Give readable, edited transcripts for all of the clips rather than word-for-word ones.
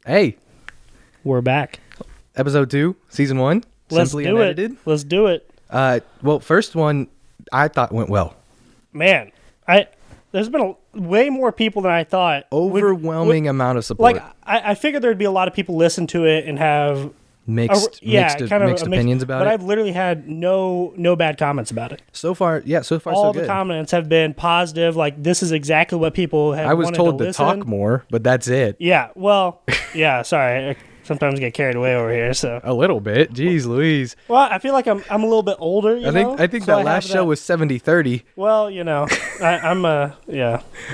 Hey, We're back. episode 2, season 1. Let's Simply do Unedited. it. Let's do it. Well, first one I thought went well. Man, there's been way more people than I thought. Overwhelming amount of support. Like, I figured there'd be a lot of people listen to it and have mixed opinions about but it. I've literally had no bad comments about it. So far, All so the good. comments have been positive. Like, this is exactly what people have. I was wanted told to to listen. talk more, but that's it. Yeah. Well. Yeah. Sorry. I sometimes get carried away over here. So A little bit. Jeez Louise. well, I feel like I'm a little bit older. I think that last show was 70-30. Well,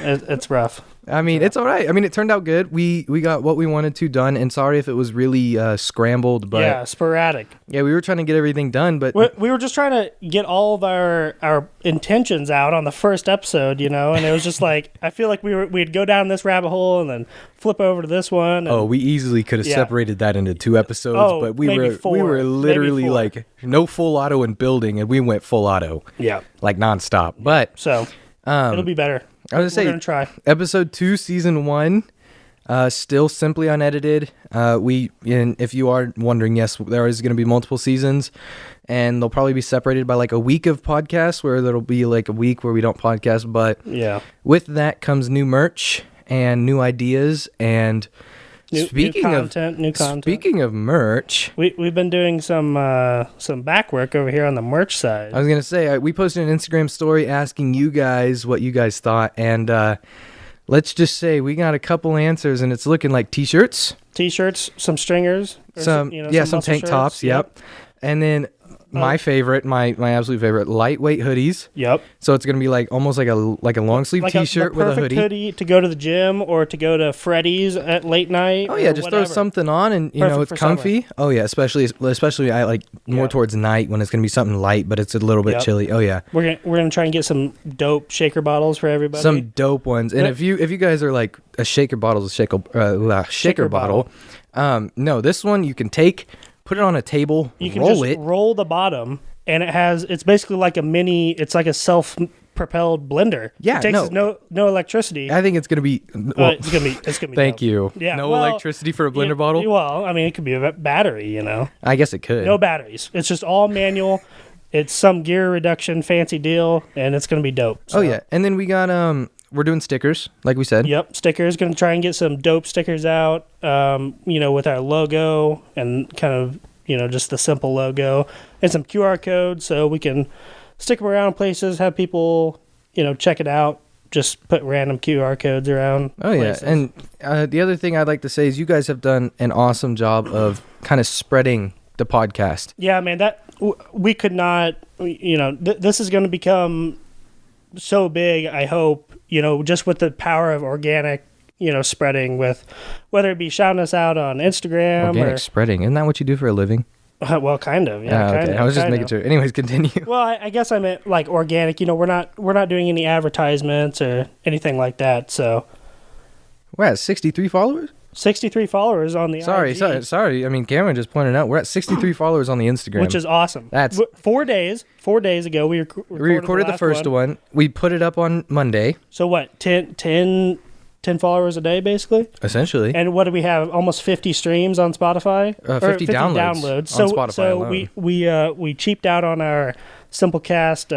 it's rough. I mean, it's all right. I mean, it turned out good. We got what we wanted to done, and sorry if it was really scrambled, but Yeah, sporadic. yeah, we were trying to get everything done, but We were just trying to get all of our intentions out on the first episode, and it was just like, I feel like we'd go down this rabbit hole and then flip over to this one. And, we easily could have Yeah. separated that into 2 episodes, but we maybe were 4, we were literally maybe 4. like no full auto in building, and we went full auto, yeah. like nonstop. But So it'll be better. I was We're gonna gonna try. episode 2, season 1, still simply unedited. If you are wondering, yes, there is going to be multiple seasons, and they'll probably be separated by like a week of podcasts, where there'll be like a week where we don't podcast. But Yeah. with that comes new merch and new ideas. And New content. Speaking of merch, We've been doing some back work over here on the merch side. I was gonna say we posted an Instagram story asking you guys what you guys thought, and let's just say we got a couple answers, and it's looking like t-shirts, T-shirts, some stringers, or some muscle tank shirts. tops, yep, and then my favorite, my absolute favorite, lightweight hoodies. Yep. So it's gonna be like almost like a long sleeve t-shirt with a perfect hoodie. to go to the gym or to go to Freddy's at late night. Oh yeah, or just whatever. throw something on, and Perfect it's for comfy. Oh yeah, especially I like more Yeah. towards night when it's gonna be something light, but it's a little bit Yep. chilly. Oh yeah. We're gonna try and get some dope shaker bottles for everybody. Some dope ones. And Yeah. if you guys are like a shaker bottle is a shaker bottle. No, this one you can take, put it on a table, you can roll just it. roll the bottom, and it's basically like it's like a self-propelled blender. Yeah, it takes no electricity. I think it's gonna be. It's gonna be. Thank dope. you. Yeah, No well, electricity for a blender bottle. Well, I mean, it could be a battery. I guess it could. No batteries. It's just all manual. It's some gear reduction fancy deal, and it's gonna be dope. So. Oh yeah, and then we got we're doing stickers, like we said. Yep, stickers. Going to try and get some dope stickers out, with our logo and kind of, just the simple logo and some QR codes so we can stick them around places, have people, check it out. Just put random QR codes around. Oh places. yeah, and the other thing I'd like to say is you guys have done an awesome job of kind of spreading the podcast. Yeah, man, we could not, this is going to become so big, I hope, just with the power of organic, spreading, with whether it be shouting us out on Instagram Organic or spreading, isn't that what you do for a living? well, kind of, yeah. Okay. I was just making sure. Anyways, continue. Well, I guess I meant like organic. We're not doing any advertisements or anything like that. So We're at 63 followers. 63 followers on the IG, Sorry. I mean, Cameron just pointed out we're at 63 followers on the Instagram, which is awesome. That's 4 days. 4 days ago, we recorded the first one. We put it up on Monday. So what? 10 followers a day, basically. Essentially, And what do we have? Almost 50 streams on Spotify. 50 downloads So on Spotify alone. we cheaped out on our Simplecast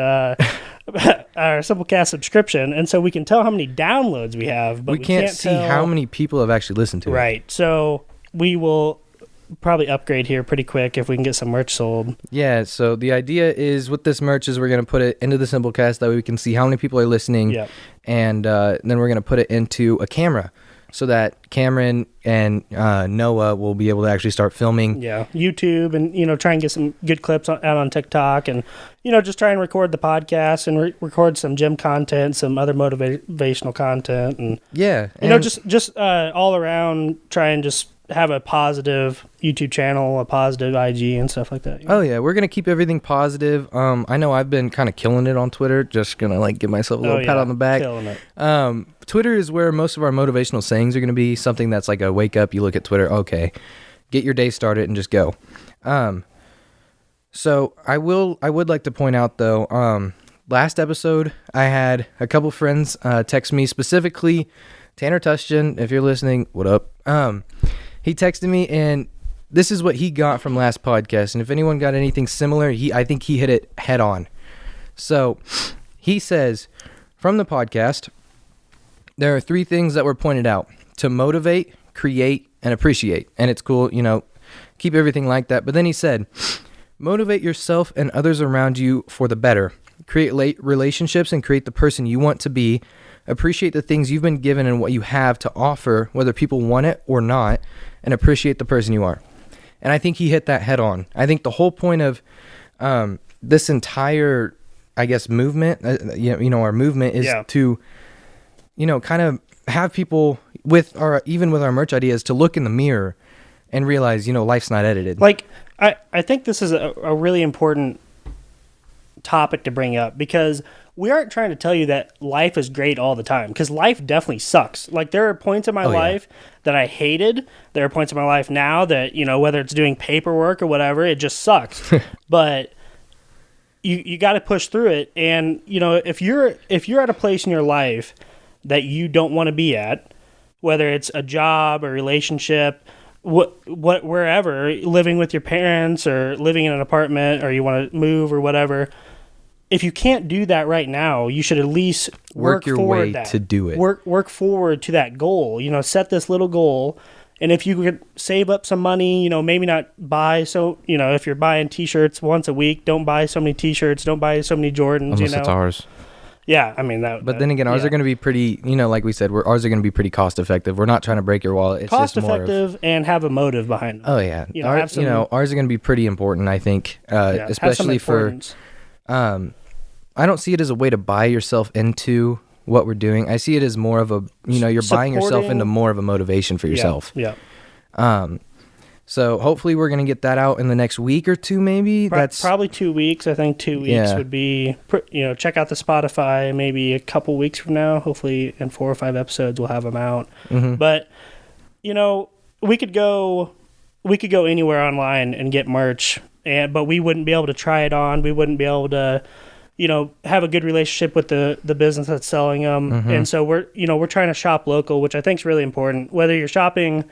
our Simplecast subscription, and so we can tell how many downloads we have, but we can't see tell how many people have actually listened to it. Right. So we will probably upgrade here pretty quick if we can get some merch sold. Yeah. So the idea is with this merch is we're gonna put it into the Simplecast that way we can see how many people are listening. Yep. And then we're gonna put it into a camera so that Cameron and Noah will be able to actually start filming. Yeah, YouTube, and try and get some good clips out on TikTok, and just try and record the podcast and record some gym content, some other motivational content, and Yeah. just all around try and just have a positive YouTube channel, a positive IG, and stuff like that. Oh yeah, we're gonna keep everything positive. I know I've been kind of killing it on Twitter. Just gonna like give myself a little pat on the back. Killing it. Twitter is where most of our motivational sayings are gonna be. Something that's like a wake up. You look at Twitter. Okay, get your day started and just go. So I would like to point out though. Last episode, I had a couple friends text me, specifically Tanner Tustin. If you're listening, what up? He texted me, and this is what he got from last podcast. And if anyone got anything similar, I think he hit it head on. So he says, from the podcast, there are 3 things that were pointed out: to motivate, create, and appreciate. And it's cool, keep everything like that. But then he said, motivate yourself and others around you for the better. Create relationships and create the person you want to be. Appreciate the things you've been given and what you have to offer, whether people want it or not, and appreciate the person you are. And I think he hit that head on. I think the whole point of this entire, I guess, movement, our movement is to, kind of have people even with our merch ideas to look in the mirror and realize, life's not edited. Like, I think this is a really important topic to bring up, because we aren't trying to tell you that life is great all the time, because life definitely sucks. Like, there are points in my life that I hated. There are points in my life now that, whether it's doing paperwork or whatever, it just sucks. But you got to push through it. And, if you're at a place in your life that you don't want to be at, whether it's a job, a relationship, wherever, living with your parents or living in an apartment, or you want to move or whatever, if you can't do that right now, you should at least work your way to do it. Work forward to that goal. Set this little goal, and if you could save up some money, maybe not buy if you're buying T-shirts once a week, don't buy so many T-shirts, don't buy so many Jordans. Unless it's ours. Yeah, I mean that. But then again, ours are going to be pretty. Like we said, ours are going to be pretty cost effective. We're not trying to break your wallet. It's cost just effective and have a motive behind them. Oh yeah, ours are going to be pretty important. I think, especially for. I don't see it as a way to buy yourself into what we're doing. I see it as more of a, you're buying yourself into more of a motivation for yourself. Yeah. So hopefully we're going to get that out in the next week or 2, maybe. That's probably 2 weeks. I think 2 weeks would be, check out the Spotify maybe a couple weeks from now. Hopefully in 4 or 5 episodes we'll have them out. Mm-hmm. But, we could go anywhere online and get merch, but we wouldn't be able to try it on. We wouldn't be able to, have a good relationship with the business that's selling them. Mm-hmm. And so we're trying to shop local, which I think is really important. Whether you're shopping,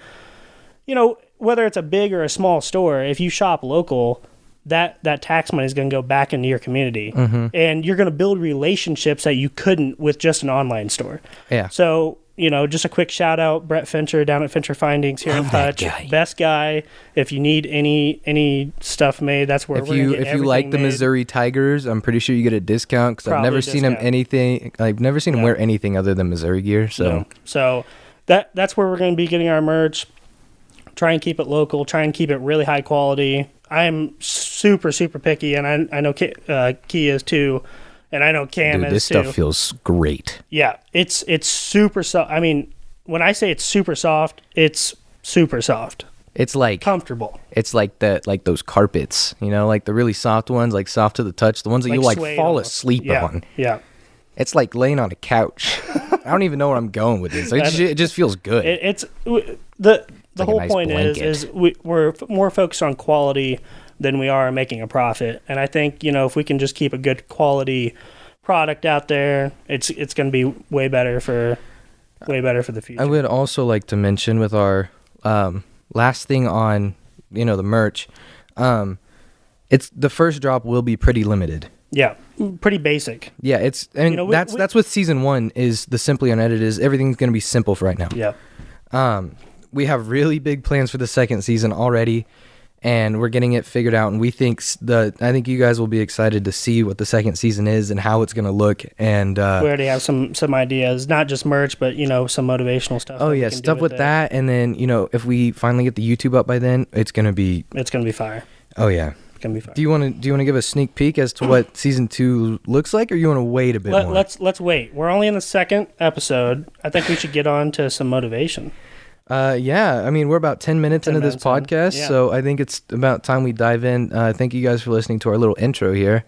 whether it's a big or a small store, if you shop local, that tax money is going to go back into your community. Mm-hmm. And you're going to build relationships that you couldn't with just an online store. Yeah. So, just a quick shout out, Brett Fincher down at Fincher Findings here in Touch. Best guy. If you need any stuff made, that's where we're going to get If you like the made. Missouri Tigers, I'm pretty sure you get a discount, because I've never seen him wear anything other than Missouri gear. So that's where we're going to be getting our merch. Try and keep it local. Try and keep it really high quality. I am super, super picky, and I know Key is too, and I know Cam is too. This stuff feels great. Yeah, it's super soft. I mean, when I say it's super soft, it's super soft. It's like comfortable. It's like those carpets, like the really soft ones, like soft to the touch, the ones that you fall asleep on. Yeah. It's like laying on a couch. I don't even know where I'm going with this. It just feels good. The whole point is we're more focused on quality than we are making a profit. And I think, if we can just keep a good quality product out there, it's going to be way better for the future. I would also like to mention with our last thing on, the merch, it's the first drop will be pretty limited. Yeah, pretty basic. Yeah, that's what season 1 is. The Simply Unedited is everything's going to be simple for right now. Yeah. We have really big plans for the second season already, and we're getting it figured out. And I think you guys will be excited to see what the second season is and how it's going to look. And we already have some ideas, not just merch, but some motivational stuff. Oh yeah, stuff with that. And then if we finally get the YouTube up by then, it's going to be fire. Oh yeah. Can be fun. Do you want to give a sneak peek as to what season 2 looks like, or you want to wait a bit more? Let's wait. We're only in the second episode. I think we should get on to some motivation. Yeah. I mean, we're about 10 minutes into this podcast, so I think it's about time we dive in. Thank you guys for listening to our little intro here.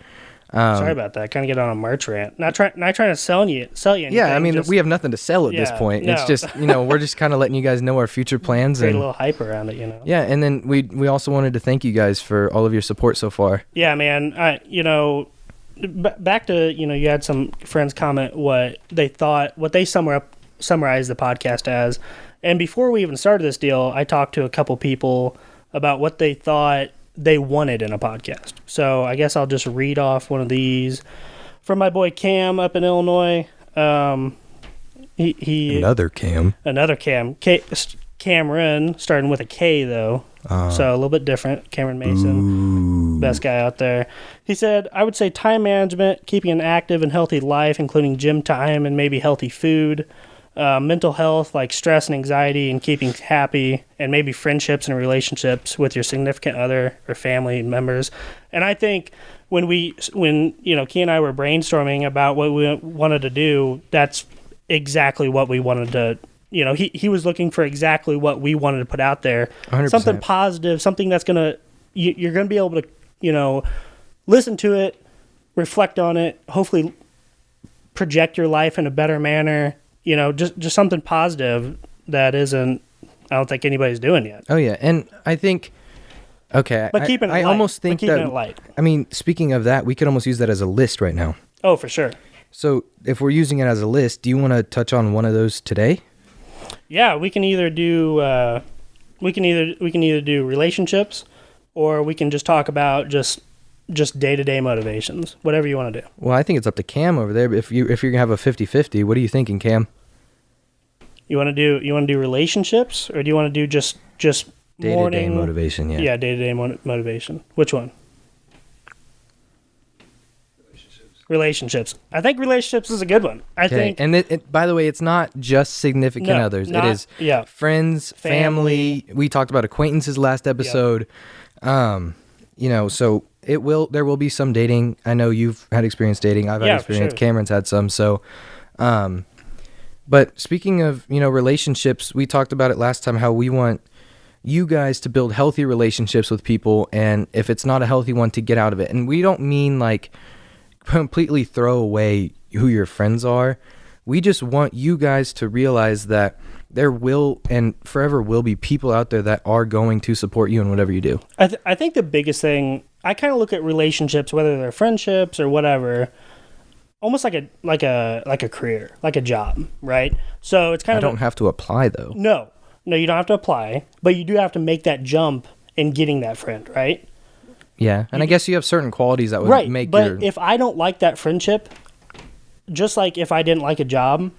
Sorry about that. Kind of get on a merch rant. Not trying to sell you anything. Yeah, I mean, we have nothing to sell at this point. No. It's just, we're just kind of letting you guys know our future plans. Create a little hype around it, Yeah, and then we also wanted to thank you guys for all of your support so far. Yeah, man. Back to, you had some friends comment what they thought, what they summarized the podcast as. And before we even started this deal, I talked to a couple people about what they thought they wanted in a podcast. So I guess I'll just read off one of these from my boy Cam up in Illinois. He Another Cam. Cameron, starting with a K though. So a little bit different. Cameron Mason, best guy out there. He said, I would say time management, keeping an active and healthy life, including gym time and maybe healthy food. Mental health, like stress and anxiety, and keeping happy, and maybe friendships and relationships with your significant other or family members. And I think when Key and I were brainstorming about what we wanted to do, that's exactly what we wanted to. He was looking for exactly what we wanted to put out there. 100%. Something positive, something that's you're gonna be able to, listen to it, reflect on it, hopefully project your life in a better manner. Just something positive that I don't think anybody's doing yet. Oh yeah, and I think, okay, but keeping it light. Almost think keeping that, it light. I mean, speaking of that, we could almost use that as a list right now. Oh, for sure. So if we're using it as a list, do you want to touch on one of those today? Yeah, we can either do do relationships, or we can just talk about just day-to-day motivations, whatever you want to do. Well, I think it's up to Cam over there. But if you're gonna have a 50-50, what are you thinking, Cam? You want to do relationships, or do you want to do just day-to-day motivation? Yeah, day-to-day motivation. Which one? Relationships. I think relationships is a good one. I think. And by the way, it's not just significant others. It is friends, family. We talked about acquaintances last episode. Yep. So there will be some dating. I know you've had experience dating. I've had experience. Sure. Cameron's had some. So, but speaking of, relationships, we talked about it last time, how we want you guys to build healthy relationships with people. And if it's not a healthy one, to get out of it. And we don't mean like completely throw away who your friends are. We just want you guys to realize that there will and forever will be people out there that are going to support you in whatever you do. I think the biggest thing, I kind of look at relationships, whether they're friendships or whatever, almost like a career, like a job, right? So it's kind of. I don't have to apply though. No, you don't have to apply, but you do have to make that jump in getting that friend, right? Yeah, and I guess you have certain qualities that would make your... But if I don't like that friendship, just like if I didn't like a job,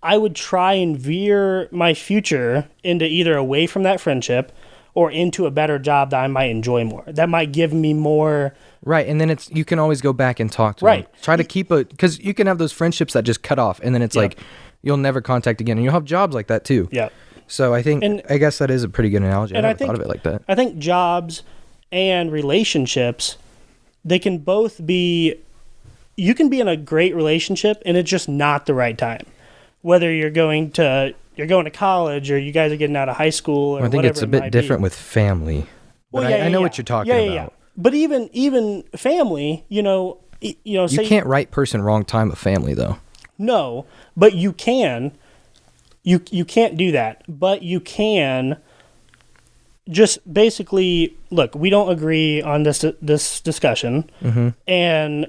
I would try and veer my future into either away from that friendship or into a better job that I might enjoy more. That might give me more... Right, and then you can always go back and talk to them. Try to keep because you can have those friendships that just cut off, and then it's like you'll never contact again, and you'll have jobs like that too. Yeah. So I guess that is a pretty good analogy. I never thought of it like that. I think jobs and relationships, they can both be, you can be in a great relationship and it's just not the right time. Whether you're going to college or you guys are getting out of high school or whatever. I think it's a bit different with family. But I know what you're talking about. Yeah. But even family, you can't right person, wrong time of family though. No, but you can. You can't do that, but you can just basically, look, we don't agree on this discussion, and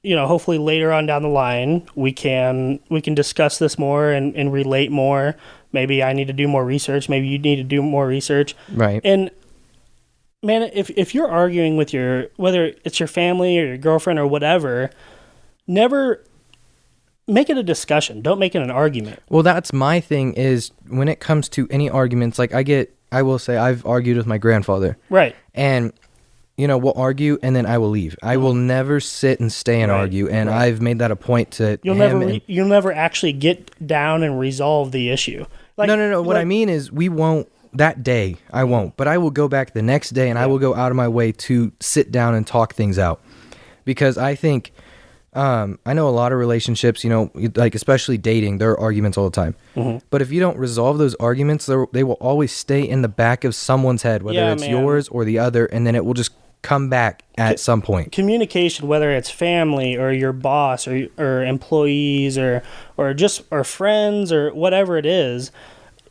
hopefully later on down the line we can discuss this more and relate more. Maybe I need to do more research. Maybe you need to do more research. Right. And man, if you're arguing with whether it's your family or your girlfriend or whatever, never make it a discussion. Don't make it an argument. Well, that's my thing is when it comes to any arguments, like I will say I've argued with my grandfather. Right. And, we'll argue and then I will leave. I will never sit and stay and argue. And I've made that a point to You'll never actually get down and resolve the issue. Like, no. What I mean is we won't, that day, I won't. But I will go back the next day and I will go out of my way to sit down and talk things out. Because I think... I know a lot of relationships, like especially dating, there are arguments all the time. Mm-hmm. But if you don't resolve those arguments, they will always stay in the back of someone's head, whether it's yours or the other, and then it will just come back at some point. Communication, whether it's family or your boss or employees or friends or whatever it is,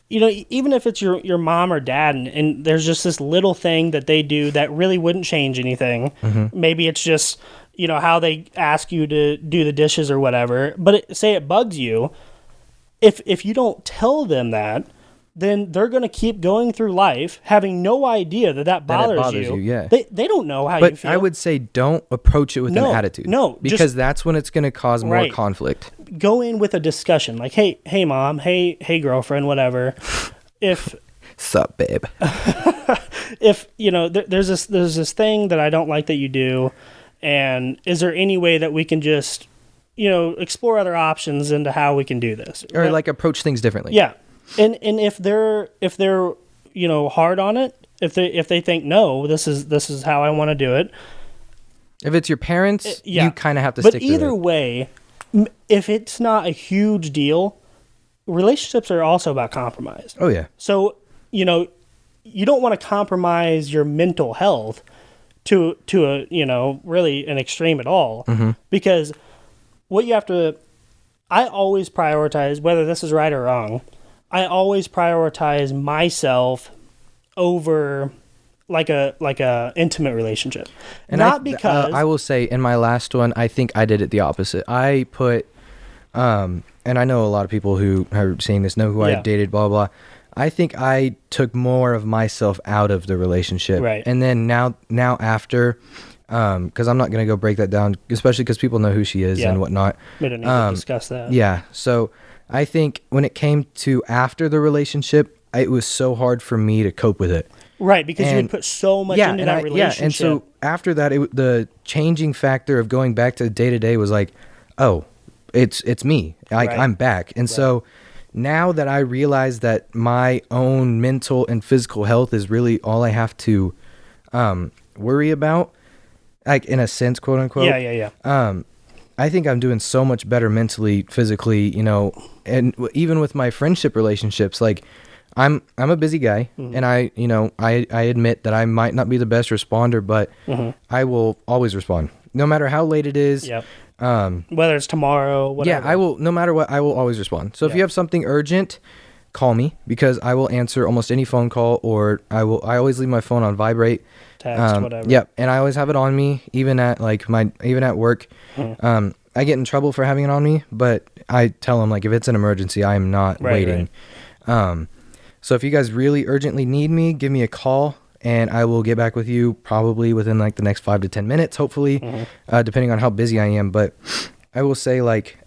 even if it's your mom or dad and there's just this little thing that they do that really wouldn't change anything. Mm-hmm. Maybe it's just... how they ask you to do the dishes or whatever, but say it bugs you. If you don't tell them that, then they're going to keep going through life having no idea that bothers you. Yeah. They don't know how but you feel. I would say don't approach it with an attitude. No, because that's when it's going to cause more conflict. Go in with a discussion like, hey mom, hey girlfriend, whatever. If sup, babe. If there's this thing that I don't like that you do, and is there any way that we can just explore other options into how we can do this, or like approach things differently? Yeah. And if they're hard on it, if they think no, this is how I want to do it. If it's your parents, you kind of have to stick to it. But either way, if it's not a huge deal, relationships are also about compromise. Oh yeah. So you don't want to compromise your mental health to a really an extreme at all, because what you have to, I always prioritize, whether this is right or wrong, I always prioritize myself over like a intimate relationship. And because I will say in my last one, I think I did it the opposite. I put, and I know a lot of people who are seeing this know who I dated, blah, blah. I think I took more of myself out of the relationship. Right. And then now after, because I'm not going to go break that down, especially because people know who she is and whatnot. We don't need to discuss that. Yeah. So I think when it came to after the relationship, it was so hard for me to cope with it. Right, because you had put so much into that relationship. Yeah, and so after that, the changing factor of going back to day-to-day was like, oh, it's me. I'm back. And so now that I realize that my own mental and physical health is really all I have to worry about, like in a sense, quote unquote. Yeah. I think I'm doing so much better mentally, physically, and even with my friendship relationships, like I'm a busy guy, and I admit that I might not be the best responder, but I will always respond, no matter how late it is. Yep. Whether it's tomorrow, whatever. Yeah, I will. No matter what, I will always respond. So if you have something urgent, call me, because I will answer almost any phone call, or I always leave my phone on vibrate. Text, whatever. Yep, and I always have it on me, even at work. I get in trouble for having it on me, but I tell them, like, if it's an emergency, I am not waiting. Right. So if you guys really urgently need me, give me a call, and I will get back with you probably within like the next 5 to 10 minutes, hopefully, depending on how busy I am. But I will say, like,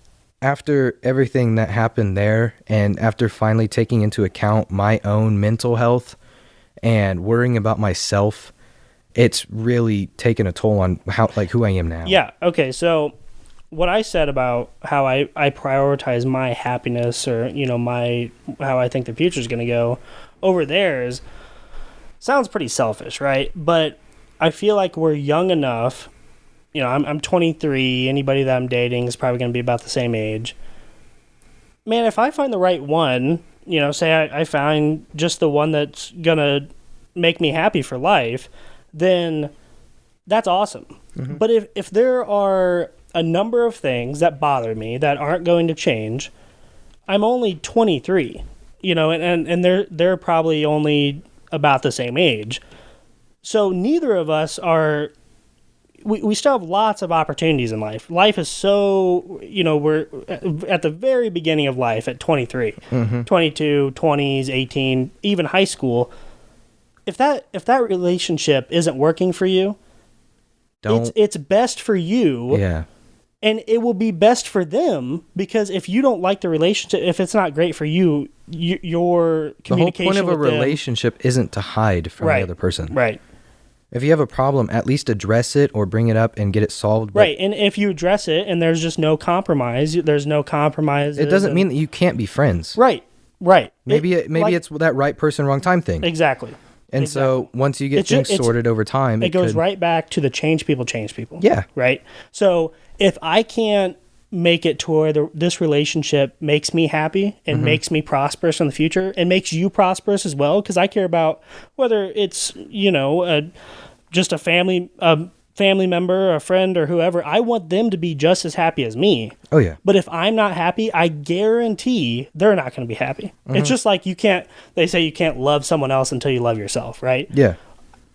after everything that happened there, and after finally taking into account my own mental health and worrying about myself, it's really taken a toll on who I am now. Yeah. Okay. So what I said about how I prioritize my happiness, or how I think the future is going to go over theirs, sounds pretty selfish, right? But I feel like we're young enough. I'm 23. Anybody that I'm dating is probably going to be about the same age. Man, if I find the right one, say I find just the one that's going to make me happy for life, then that's awesome. But if there are a number of things that bother me that aren't going to change, I'm only 23, and they're probably only about the same age. So neither of us are, we still have lots of opportunities in life. Life is so, we're at the very beginning of life at 23, 22, 20s, 18, even high school. If that relationship isn't working for you, it's best for you. Yeah. And it will be best for them, because if you don't like the relationship, if it's not great for you, your communication with them... The whole point of a relationship isn't to hide from the other person. Right. If you have a problem, at least address it or bring it up and get it solved. Right, and if you address it and there's just no compromise, there's no compromise. It doesn't mean that you can't be friends. Right. Maybe it's that right person, wrong time thing. Exactly. And so once you get things sorted over time... It goes right back to the change people. Yeah. Right? So if I can't make it to where this relationship makes me happy and makes me prosperous in the future, and makes you prosperous as well, because I care about whether it's, just a family member, a friend, or whoever. I want them to be just as happy as me. Oh, yeah. But if I'm not happy, I guarantee they're not going to be happy. It's just like they say you can't love someone else until you love yourself, right? Yeah.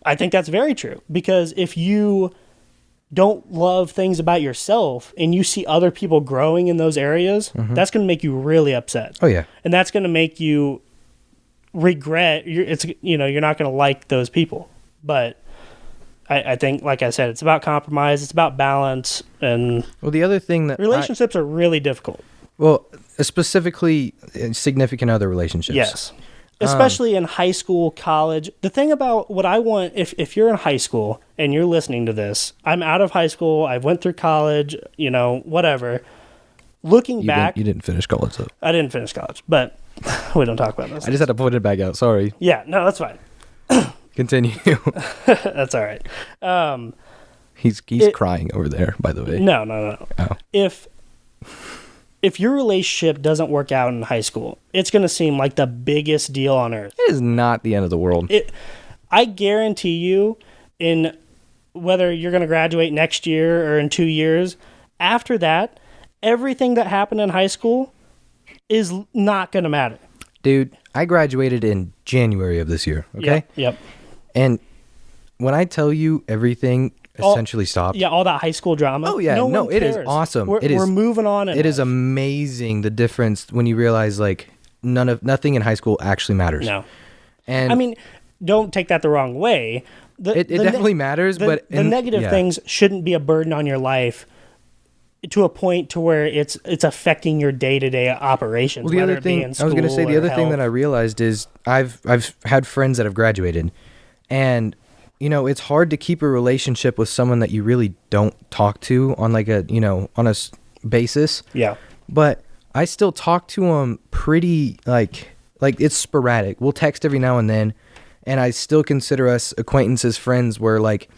I think that's very true, because if you don't love things about yourself and you see other people growing in those areas, that's going to make you really upset. Oh, yeah. And that's going to make you regret. You're not going to like those people. But I think, like I said, it's about compromise. It's about balance. And well, the other thing that relationships are really difficult. Well, specifically significant other relationships. Yes. Especially in high school, college. The thing about what I want, if you're in high school and you're listening to this, I'm out of high school, I went through college, whatever. Looking back... You didn't finish college, though. I didn't finish college, but we don't talk about this. I just had to put it back out, sorry. Yeah, no, that's fine. Continue. That's all right. He's crying over there, by the way. No. Oh. If your relationship doesn't work out in high school, it's going to seem like the biggest deal on earth. It is not the end of the world. I guarantee you, in whether you're going to graduate next year or in 2 years, after that, everything that happened in high school is not going to matter. Dude, I graduated in January of this year, okay? Yep. And when I tell you everything essentially stopped. Yeah, all that high school drama. Oh, yeah. No, it is awesome. We're moving on. It is amazing, the difference when you realize, like, nothing in high school actually matters. No. And I mean, don't take that the wrong way. It definitely matters, but... The negative things shouldn't be a burden on your life to a point to where it's affecting your day-to-day operations. Well, the other thing, I was going to say, the other thing that I realized is I've had friends that have graduated, and... it's hard to keep a relationship with someone that you really don't talk to on like a, on a basis. Yeah. But I still talk to them pretty like it's sporadic. We'll text every now and then, and I still consider us acquaintances, friends, where like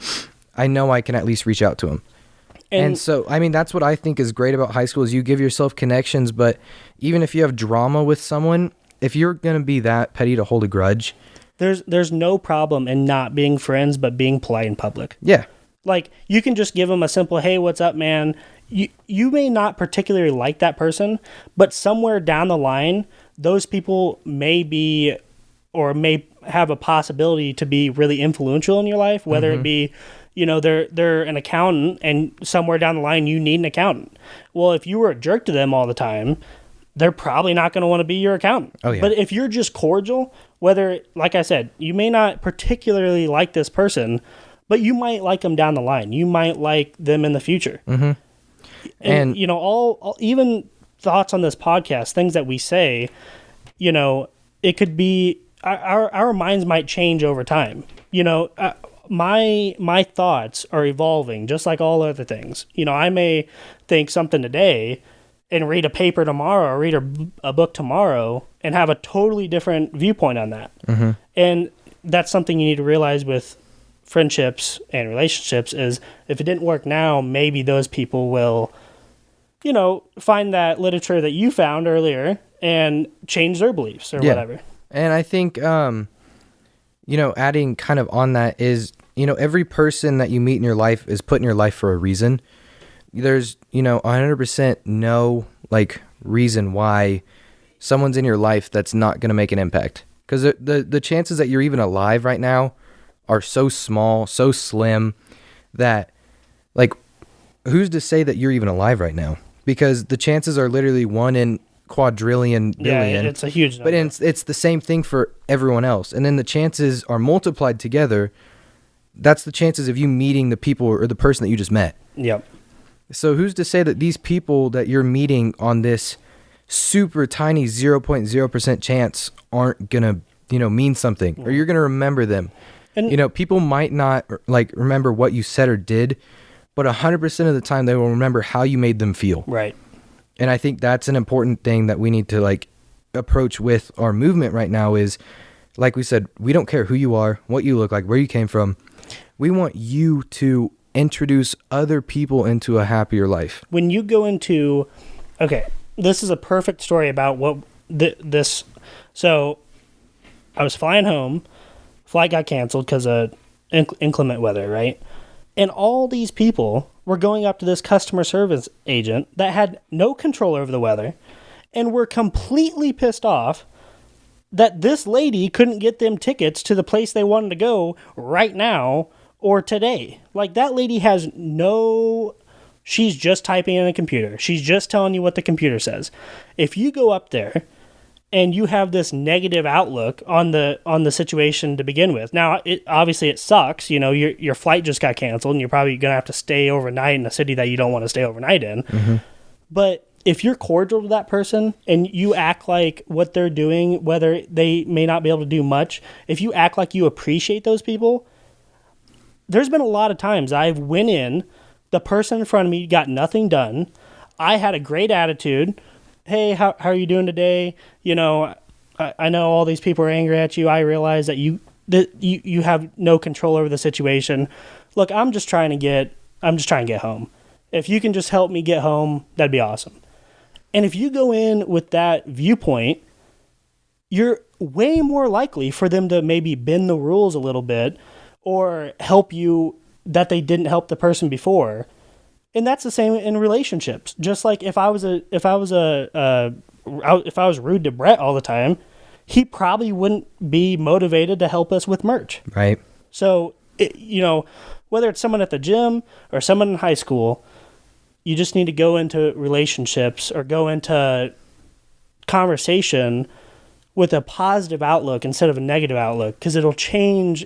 I know I can at least reach out to them. And so, I mean, that's what I think is great about high school is you give yourself connections, but even if you have drama with someone, if you're going to be that petty to hold a grudge, there's no problem in not being friends, but being polite in public. Yeah. Like, you can just give them a simple, hey, what's up, man? You may not particularly like that person, but somewhere down the line, those people may be or may have a possibility to be really influential in your life, whether it be, they're an accountant and somewhere down the line you need an accountant. Well, if you were a jerk to them all the time, they're probably not going to want to be your accountant. Oh, yeah. But if you're just cordial, whether, like I said, you may not particularly like this person, but you might like them down the line. You might like them in the future. Mm-hmm. And all even thoughts on this podcast, things that we say, it could be, our minds might change over time. My thoughts are evolving just like all other things. I may think something today and read a paper tomorrow or read a book tomorrow and have a totally different viewpoint on that. Mm-hmm. And that's something you need to realize with friendships and relationships is if it didn't work now, maybe those people will, find that literature that you found earlier and change their beliefs or whatever. And I think, adding kind of on that is, every person that you meet in your life is put in your life for a reason. There's, 100% no, reason why someone's in your life that's not going to make an impact. Because the chances that you're even alive right now are so small, so slim, that, who's to say that you're even alive right now? Because the chances are literally 1 in quadrillion billion. Yeah, it's a huge number. But it's the same thing for everyone else. And then the chances are multiplied together. That's the chances of you meeting the people or the person that you just met. Yep. So who's to say that these people that you're meeting on this super tiny 0.0% chance aren't going to, mean something, or you're going to remember them? And, people might not remember what you said or did, but 100% of the time they will remember how you made them feel. Right. And I think that's an important thing that we need to approach with our movement right now is, like we said, we don't care who you are, what you look like, where you came from. We want you to introduce other people into a happier life. When you go into, this is a perfect story about what this. So I was flying home, flight got canceled because of inclement weather, right? And all these people were going up to this customer service agent that had no control over the weather and were completely pissed off that this lady couldn't get them tickets to the place they wanted to go right now or today. That lady has she's just typing in a computer. She's just telling you what the computer says. If you go up there and you have this negative outlook on the situation to begin with. Now, obviously it sucks. You know, your flight just got canceled, and you're probably gonna have to stay overnight in a city that you don't want to stay overnight in. Mm-hmm. But if you're cordial to that person and you act like what they're doing, whether they may not be able to do much, if you act like you appreciate those people, there's been a lot of times I've went in, the person in front of me got nothing done. I had a great attitude. Hey, how are you doing today? You know, I know all these people are angry at you. I realize that you have no control over the situation. Look, I'm just trying to get home. If you can just help me get home, that'd be awesome. And if you go in with that viewpoint, you're way more likely for them to maybe bend the rules a little bit or help you that they didn't help the person before. And that's the same in relationships. Just like if I was rude to Brett all the time, he probably wouldn't be motivated to help us with merch. Right. So, whether it's someone at the gym or someone in high school, you just need to go into relationships or go into conversation with a positive outlook instead of a negative outlook, because it'll change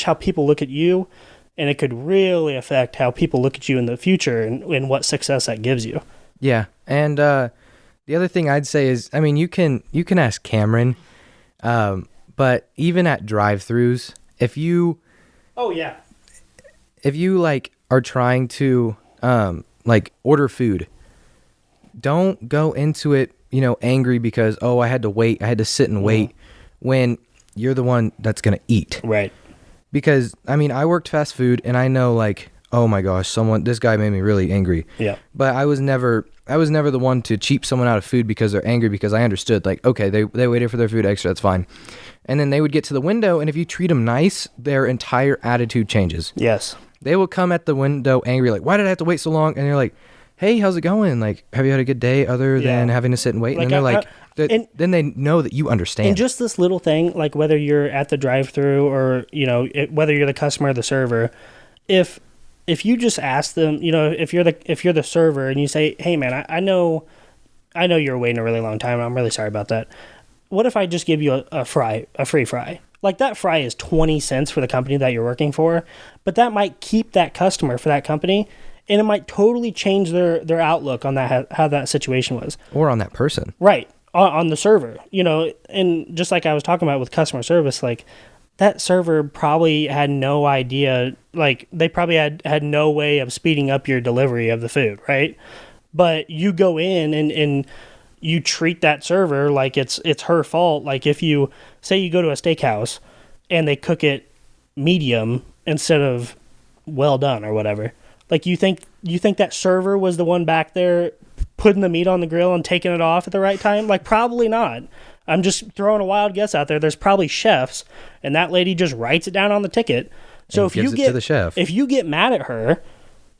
how people look at you, and it could really affect how people look at you in the future and what success that gives you. Yeah. And the other thing I'd say is, I mean, you can ask Cameron, but even at drive-thrus, if you like are trying to like order food, don't go into it, angry because, I had to sit and wait when you're the one that's going to eat. Right. Because, I mean, I worked fast food and I know, like, oh my gosh, this guy made me really angry. Yeah. But I was never the one to cheap someone out of food because they're angry, because I understood, like, okay, they waited for their food extra, that's fine. And then they would get to the window, and if you treat them nice, their entire attitude changes. Yes. They will come at the window angry, like, why did I have to wait so long? And you're like, hey, how's it going? Like, have you had a good day other than having to sit and wait? And then they're like, then they know that you understand. And just this little thing, like whether you're at the drive-thru or, whether you're the customer or the server, if you just ask them, if you're the server and you say, hey man, I know you're waiting a really long time. I'm really sorry about that. What if I just give you a free fry? Like, that fry is 20 cents for the company that you're working for, but that might keep that customer for that company, and it might totally change their outlook on that, how that situation was. Or on that person. Right. On the server, and just like I was talking about with customer service, like, that server probably had no idea, like, they probably had no way of speeding up your delivery of the food, right? But you go in and you treat that server like it's her fault. Like, if you say you go to a steakhouse and they cook it medium instead of well done or whatever, like, you think that server was the one back there putting the meat on the grill and taking it off at the right time? Like, probably not. I'm just throwing a wild guess out there. There's probably chefs, and that lady just writes it down on the ticket. So if you get mad at her,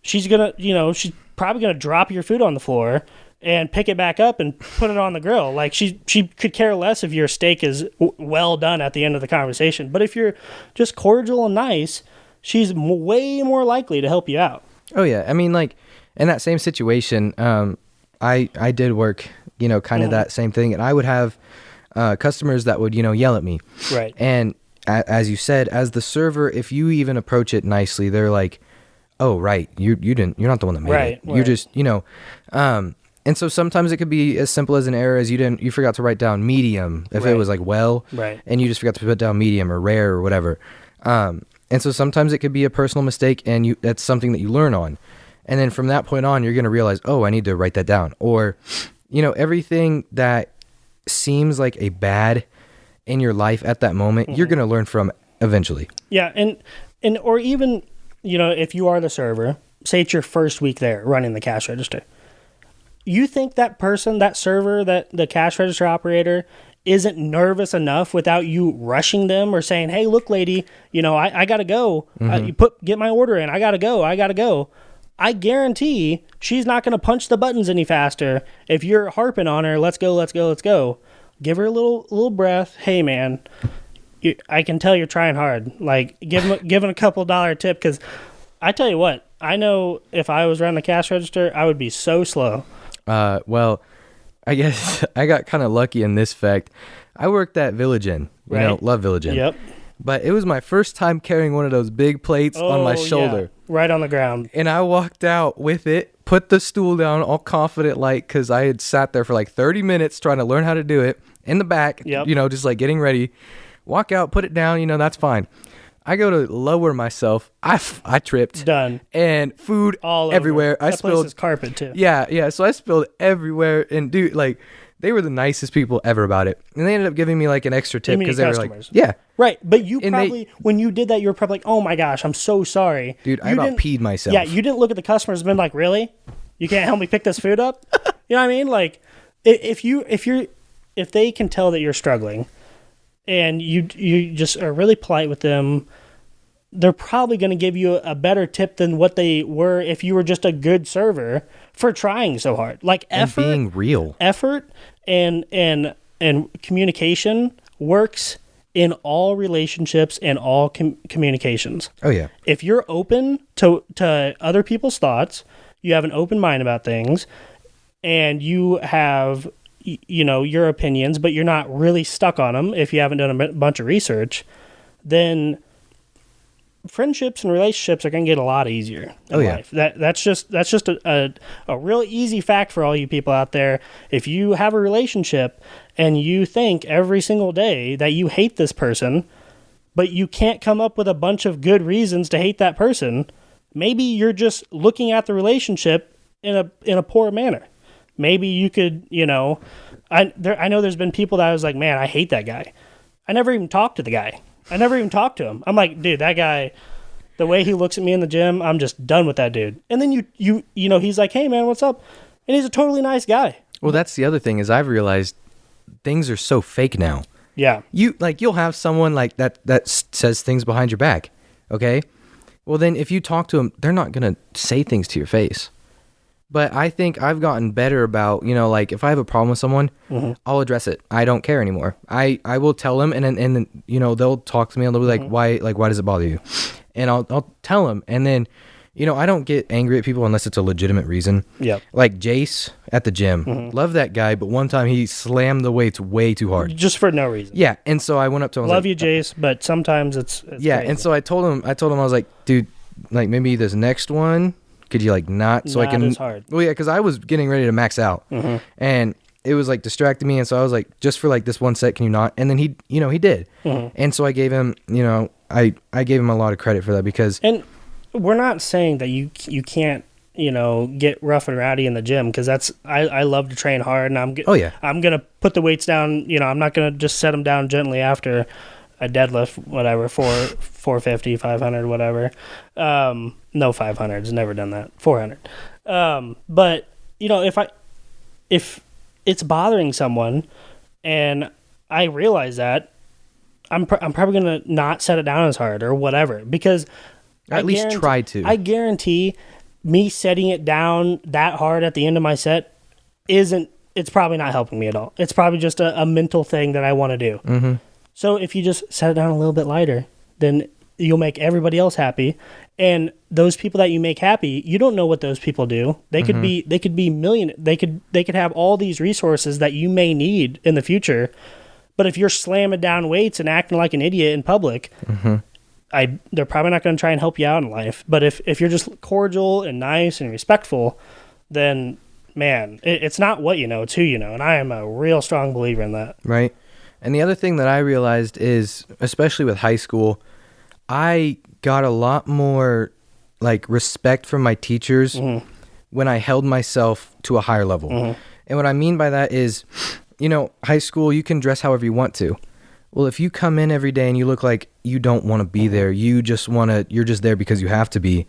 she's she's probably gonna drop your food on the floor and pick it back up and put it on the grill. Like, she could care less if your steak is well done at the end of the conversation. But if you're just cordial and nice, she's way more likely to help you out. Oh yeah, I mean, like, in that same situation, I did work, kind of that same thing, and I would have customers that would, yell at me. Right. And as you said, as the server, if you even approach it nicely, they're like, "Oh, right, you're not the one that made it. You're just, And so sometimes it could be as simple as an error as you forgot to write down medium if it was like and you just forgot to put down medium or rare or whatever. And so sometimes it could be a personal mistake, and that's something that you learn on. And then from that point on, you're going to realize, oh, I need to write that down. Or, everything that seems like a bad in your life at that moment, you're going to learn from eventually. Yeah. And or even, if you are the server, say it's your first week there running the cash register. You think that person, that server, that the cash register operator isn't nervous enough without you rushing them or saying, hey, look, lady, I got to go. Get my order in. I got to go. I guarantee she's not going to punch the buttons any faster if you're harping on her. Let's go. Give her a little breath. Hey, man, I can tell you're trying hard. Like, give him a couple $1 tip, because I tell you what, I know if I was running the cash register, I would be so slow. Well, I guess I got kind of lucky in this fact. I worked at Village Inn. You know, love Village Inn. Yep. But it was my first time carrying one of those big plates on my shoulder. Yeah. Right on the ground. And I walked out with it, put the stool down all confident like, because I had sat there for like 30 minutes trying to learn how to do it in the back, you know, just like getting ready. Walk out, put it down, you know, that's fine. I go to lower myself. I tripped. Done. And food all everywhere. That place is carpet too. Yeah. So I spilled everywhere. And dude, like, they were the nicest people ever about it. And they ended up giving me like an extra tip because they were like, yeah. Right. But you probably, when you did that, you were probably like, oh my gosh, I'm so sorry. Dude, I about peed myself. Yeah. You didn't look at the customers and been like, really? You can't help me pick this food up? You know what I mean? Like, if they can tell that you're struggling and you just are really polite with them, they're probably going to give you a better tip than what they were if you were just a good server for trying so hard. Like effort, and being real. Effort and communication works in all relationships and all communications. Oh yeah. If you're open to other people's thoughts, you have an open mind about things, and you have your opinions, but you're not really stuck on them if you haven't done a bunch of research, then friendships and relationships are going to get a lot easier in life. That's just a real easy fact for all you people out there. If you have a relationship and you think every single day that you hate this person, but you can't come up with a bunch of good reasons to hate that person, maybe you're just looking at the relationship in a poor manner. Maybe you could, I know there's been people that I was like, man, I hate that guy. I never even talked to the guy. I never even talked to him. I'm like, dude, that guy, the way he looks at me in the gym, I'm just done with that dude. And then he's like, hey man, what's up? And he's a totally nice guy. Well, that's the other thing is I've realized things are so fake now. Yeah. You'll have someone like that says things behind your back. Okay. Well, then if you talk to them, they're not going to say things to your face. But I think I've gotten better about, like if I have a problem with someone, I'll address it. I don't care anymore. I will tell them and then they'll talk to me and they'll be like, why does it bother you? And I'll tell them. And then, I don't get angry at people unless it's a legitimate reason. Yeah. Like Jace at the gym. Love that guy. But one time he slammed the weights way too hard. Just for no reason. Yeah. And so I went up to him. Love you, Jace, but sometimes it's yeah. crazy. And so I told him, I was like, dude, like maybe this next one, could you like not so I can as hard. Well, yeah, because I was getting ready to max out and it was like distracting me, and so I was like, just for like this one set, can you not? And then he did. And so I gave him, I gave him a lot of credit for that because. And we're not saying that you can't get rough and rowdy in the gym, because that's I love to train hard, and I'm gonna put the weights down. I'm not gonna just set them down gently after a deadlift, whatever, 450, 500, whatever. No 500s, never done that. 400. But if it's bothering someone and I realize that, I'm probably going to not set it down as hard or whatever, because at least try to. I guarantee me setting it down that hard at the end of my set it's probably not helping me at all. It's probably just a mental thing that I want to do. So if you just set it down a little bit lighter, then you'll make everybody else happy. And those people that you make happy, you don't know what those people do. They could be they could have all these resources that you may need in the future. But if you're slamming down weights and acting like an idiot in public, they're probably not going to try and help you out in life. But if you're just cordial and nice and respectful, then man, it's not what you know, it's who you know. And I am a real strong believer in that. Right. And the other thing that I realized is, especially with high school, I got a lot more like respect from my teachers when I held myself to a higher level. And what I mean by that is, high school, you can dress however you want to. Well, if you come in every day and you look like you don't want to be there, you're just there because you have to be,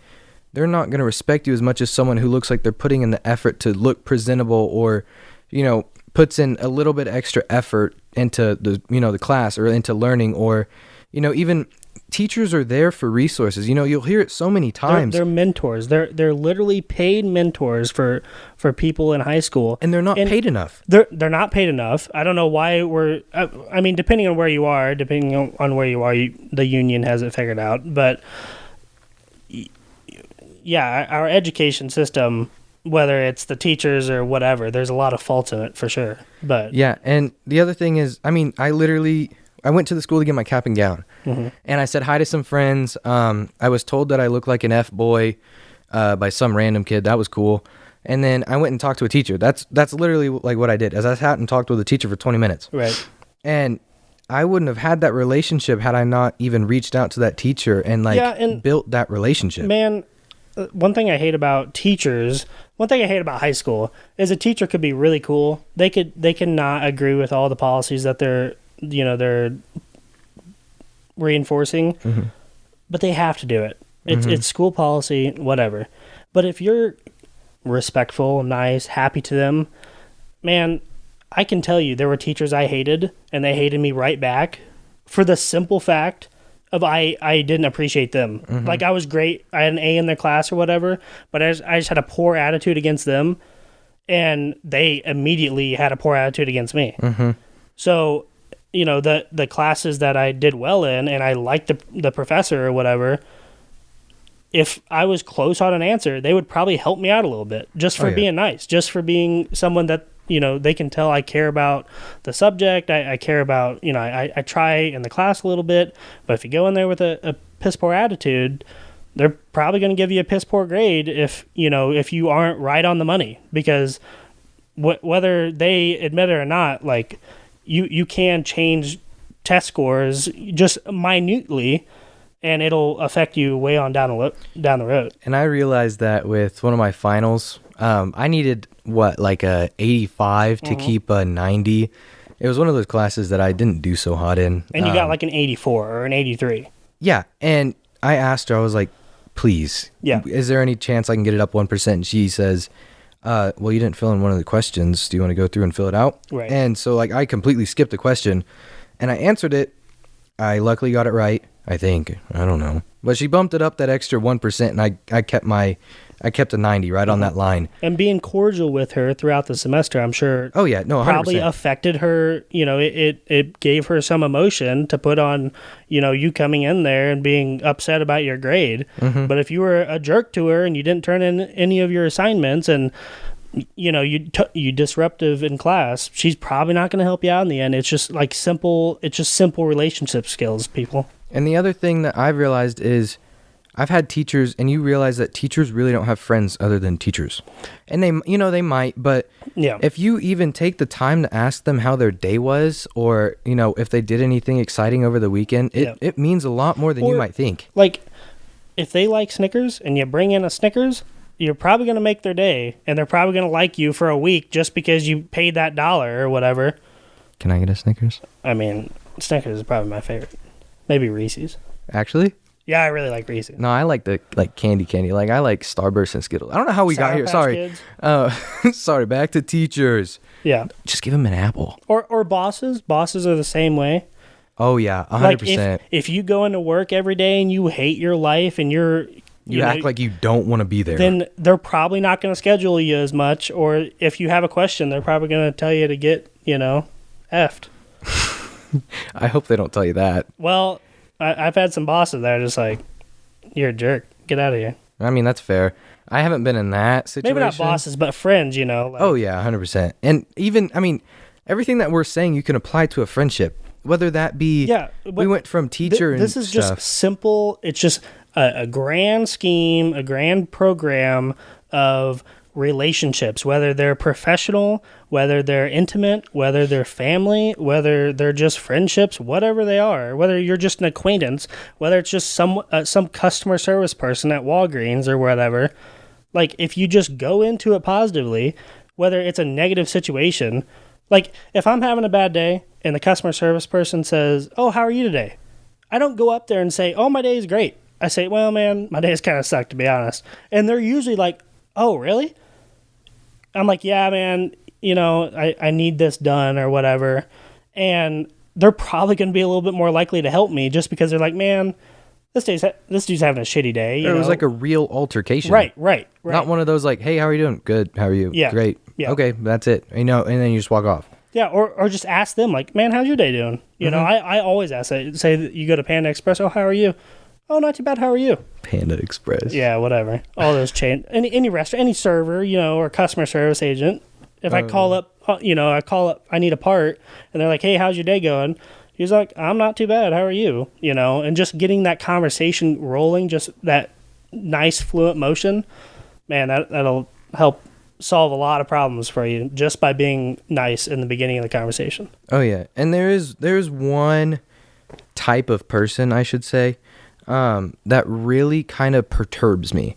they're not going to respect you as much as someone who looks like they're putting in the effort to look presentable, or, puts in a little bit extra effort into the class or into learning, or, even teachers are there for resources. You'll hear it so many times. They're mentors. They're literally paid mentors for people in high school, and they're not paid enough. They're not paid enough. I don't know why I mean, depending on where you are, the union has it figured out. But yeah, our education system whether it's the teachers or whatever, there's a lot of faults in it for sure. But Yeah, and the other thing is, I mean, I went to the school to get my cap and gown, and I said hi to some friends. I was told that I look like an F-boy by some random kid. That was cool. And then I went and talked to a teacher. That's literally like what I did. As I sat and talked with a teacher for 20 minutes. Right. And I wouldn't have had that relationship had I not even reached out to that teacher and built that relationship. Man, one thing I hate about teachers, one thing I hate about high school is a teacher could be really cool. They cannot agree with all the policies that they're reinforcing, but they have to do it. It's school policy, whatever. But if you're respectful, nice, happy to them, man, I can tell you there were teachers I hated, and they hated me right back for the simple fact of I didn't appreciate them. Like, I was great. I had an A in their class or whatever, but I just had a poor attitude against them, and they immediately had a poor attitude against me. So, the classes that I did well in, and I liked the professor or whatever, if I was close on an answer, they would probably help me out a little bit just for being nice, just for being someone that, they can tell I care about the subject. I care about, I try in the class a little bit, but if you go in there with a piss poor attitude, they're probably going to give you a piss poor grade if you aren't right on the money, because whether they admit it or not, like you can change test scores just minutely, and it'll affect you way on down the road. And I realized that with one of my finals, I needed like a 85 to keep a 90. It was one of those classes that I didn't do so hot in. And you got like an 84 or an 83. Yeah, and I asked her, I was like, please, is there any chance I can get it up 1%? And she says, well, you didn't fill in one of the questions. Do you want to go through and fill it out? Right. And so like I completely skipped the question, and I answered it. I luckily got it right, I think. I don't know. But she bumped it up that extra 1%, and I kept a 90 right on that line. And being cordial with her throughout the semester, I'm sure. Oh yeah, no, 100%. Probably affected her. It gave her some emotion to put on, you coming in there and being upset about your grade. But if you were a jerk to her and you didn't turn in any of your assignments and you disruptive in class, she's probably not going to help you out in the end. It's just like simple relationship skills, people. And the other thing that I've realized is I've had teachers, and you realize that teachers really don't have friends other than teachers. And they might, but if you even take the time to ask them how their day was, or, if they did anything exciting over the weekend, it means a lot more than you might think. Like, if they like Snickers and you bring in a Snickers, you're probably going to make their day, and they're probably going to like you for a week just because you paid that $1 or whatever. Can I get a Snickers? I mean, Snickers is probably my favorite. Maybe Reese's. Actually? Yeah, I really like Reese's. No, I like the candy. Like, I like Starburst and Skittles. I don't know how we got here. Sorry. Sorry, back to teachers. Yeah. Just give them an apple. Or bosses. Bosses are the same way. Oh, yeah, 100%. Like if you go into work every day and you hate your life and you act like you don't want to be there, then they're probably not going to schedule you as much. Or if you have a question, they're probably going to tell you to get, effed. I hope they don't tell you that. Well, I've had some bosses that are just like, you're a jerk. Get out of here. I mean, that's fair. I haven't been in that situation. Maybe not bosses, but friends, Like, oh, yeah, 100%. And even, I mean, everything that we're saying you can apply to a friendship, whether that be, we went from teacher and this is stuff. Just simple. It's just a grand scheme, a grand program of relationships, whether they're professional, whether they're intimate, whether they're family, whether they're just friendships, whatever they are, whether you're just an acquaintance, whether it's just some customer service person at Walgreens or whatever. Like, if you just go into it positively, whether it's a negative situation, like if I'm having a bad day and the customer service person says, "Oh, how are you today?" I don't go up there and say, "Oh, my day is great." I say, "Well, man, my day's kind of sucked, to be honest." And they're usually like, "Oh, really?" I'm like, "Yeah, man, I need this done," or whatever. And they're probably going to be a little bit more likely to help me just because they're like, "Man, this dude's having a shitty day." It was like a real altercation. Right. Not one of those like, "Hey, how are you doing?" "Good. How are you?" Yeah. "Great." Yeah. "Okay, that's it." And then you just walk off. Yeah, or just ask them, like, "Man, how's your day doing?" I always ask that. Say that you go to Panda Express, "Oh, how are you?" Oh, not too bad. How are you? Panda Express. Yeah, whatever. All those chain, any restaurant, any server, or customer service agent. If I call up, I need a part, and they're like, "Hey, how's your day going?" He's like, "I'm not too bad. How are you?" And just getting that conversation rolling, just that nice fluent motion, man, that'll help solve a lot of problems for you just by being nice in the beginning of the conversation. Oh yeah, and there's one type of person, I should say, that really kind of perturbs me,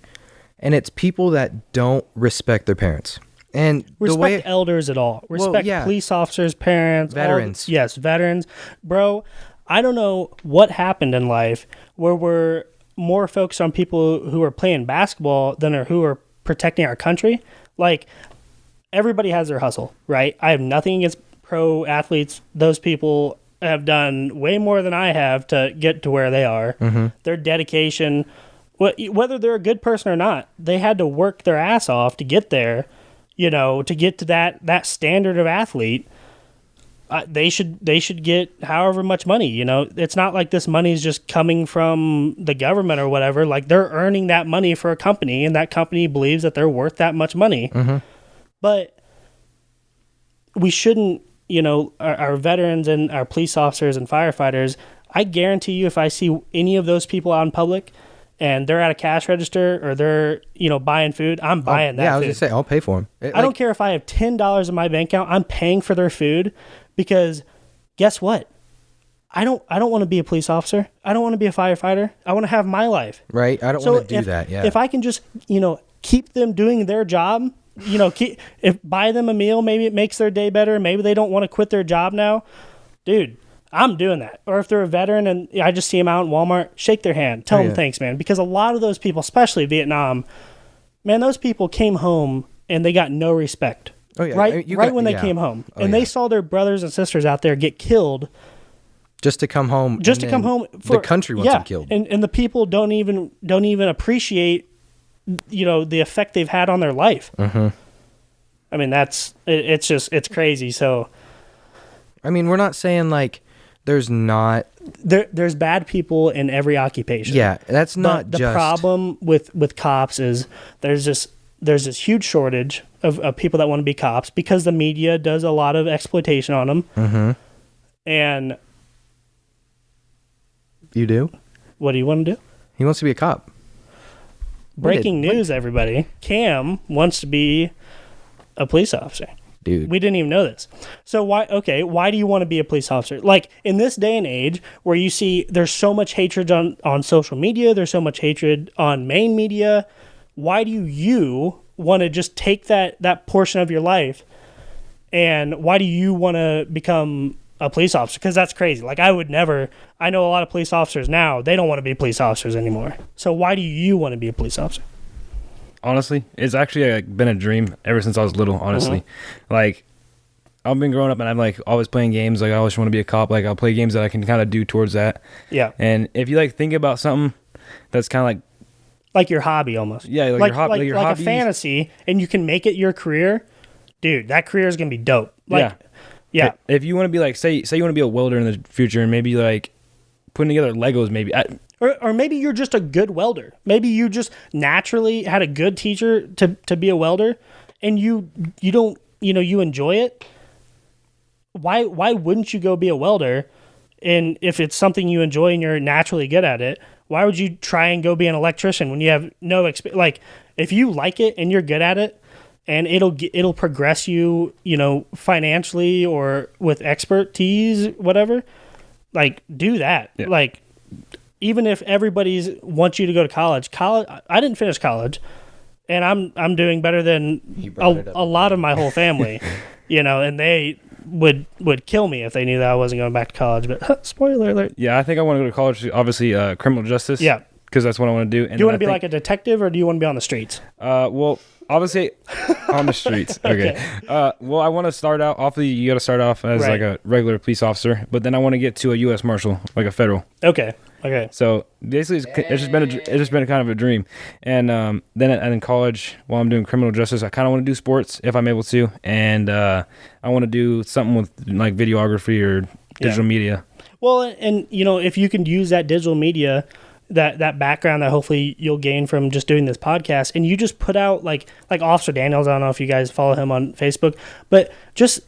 and it's people that don't respect their parents. And respect elders at all. Respect police officers, parents, veterans. Yes, veterans. Bro, I don't know what happened in life where we're more focused on people who are playing basketball than who are protecting our country. Like, everybody has their hustle, right? I have nothing against pro athletes. Those people have done way more than I have to get to where they are. Mm-hmm. Their dedication, whether they're a good person or not, they had to work their ass off to get there. To get to that standard of athlete, they should get however much money. It's not like this money is just coming from the government or whatever. Like, they're earning that money for a company, and that company believes that they're worth that much money. Mm-hmm. But we shouldn't, our veterans and our police officers and firefighters, I guarantee you, if I see any of those people out in public and they're at a cash register or they're, buying food, I'm buying that food. Yeah, I was going to say, I'll pay for them. I don't care if I have $10 in my bank account, I'm paying for their food, because guess what? I don't want to be a police officer. I don't want to be a firefighter. I want to have my life. Right? I don't want to do that, yeah. If I can just, keep them doing their job, buy them a meal, maybe it makes their day better, maybe they don't want to quit their job now, dude, I'm doing that. Or if they're a veteran and I just see them out in Walmart, shake their hand, tell them thanks, man. Because a lot of those people, especially Vietnam, man, those people came home and they got no respect. Oh, yeah. Right when they came home. They saw their brothers and sisters out there get killed. Just to come home. The country wants them killed. And the people don't even appreciate, the effect they've had on their life. Mm-hmm. I mean, it's crazy. So, I mean, we're not saying like there's bad people in every occupation. Yeah, that's not the problem with cops is there's this huge shortage of people that want to be cops because the media does a lot of exploitation on them. Mm-hmm. And you do? What do you want to do? He wants to be a cop. Breaking news, everybody. Cam wants to be a police officer. Dude. We didn't even know this. So why do you want to be a police officer? Like, in this day and age where you see there's so much hatred on social media, there's so much hatred on main media, why do you want to just take that portion of your life, and why do you want to become a police officer? Because that's crazy. Like, I know a lot of police officers now, they don't want to be police officers anymore. So why do you want to be a police officer? Honestly, it's actually been a dream ever since I was little, honestly. Mm-hmm. Like, I've been growing up and I'm like always playing games. Like, I always want to be a cop. Like, I'll play games that I can kind of do towards that. Yeah. And if you think about something that's kind of like your hobby almost. Yeah, like a fantasy, and you can make it your career, dude, that career is going to be dope. Yeah. If you want to be say you want to be a welder in the future and maybe putting together Legos maybe. Or maybe you're just a good welder. Maybe you just naturally had a good teacher to be a welder, and you don't, you enjoy it. Why wouldn't you go be a welder? And if it's something you enjoy and you're naturally good at it, why would you try and go be an electrician when you have no experience? Like, if you like it and you're good at it, and it'll progress you, financially or with expertise, whatever, like, do that. Yeah. Like, even if everybody's wants you to go to college, I didn't finish college, and I'm doing better than a lot of my whole family, and they would kill me if they knew that I wasn't going back to college. But spoiler alert. Yeah, I think I want to go to college. Obviously, criminal justice. Yeah, because that's what I want to do. And do you want to be like a detective, or do you want to be on the streets? Well, obviously on the streets. Okay. Well, I want to start out. Obviously, you got to start off as like a regular police officer, but then I want to get to a U.S. Marshal, like a federal. Okay. So basically, it's just been kind of a dream, and then in college, while I'm doing criminal justice, I kind of want to do sports if I'm able to, and I want to do something with like videography or digital media. Well, and if you can use that digital media that background that hopefully you'll gain from just doing this podcast, and you just put out like Officer Daniels. I don't know if you guys follow him on Facebook, but just,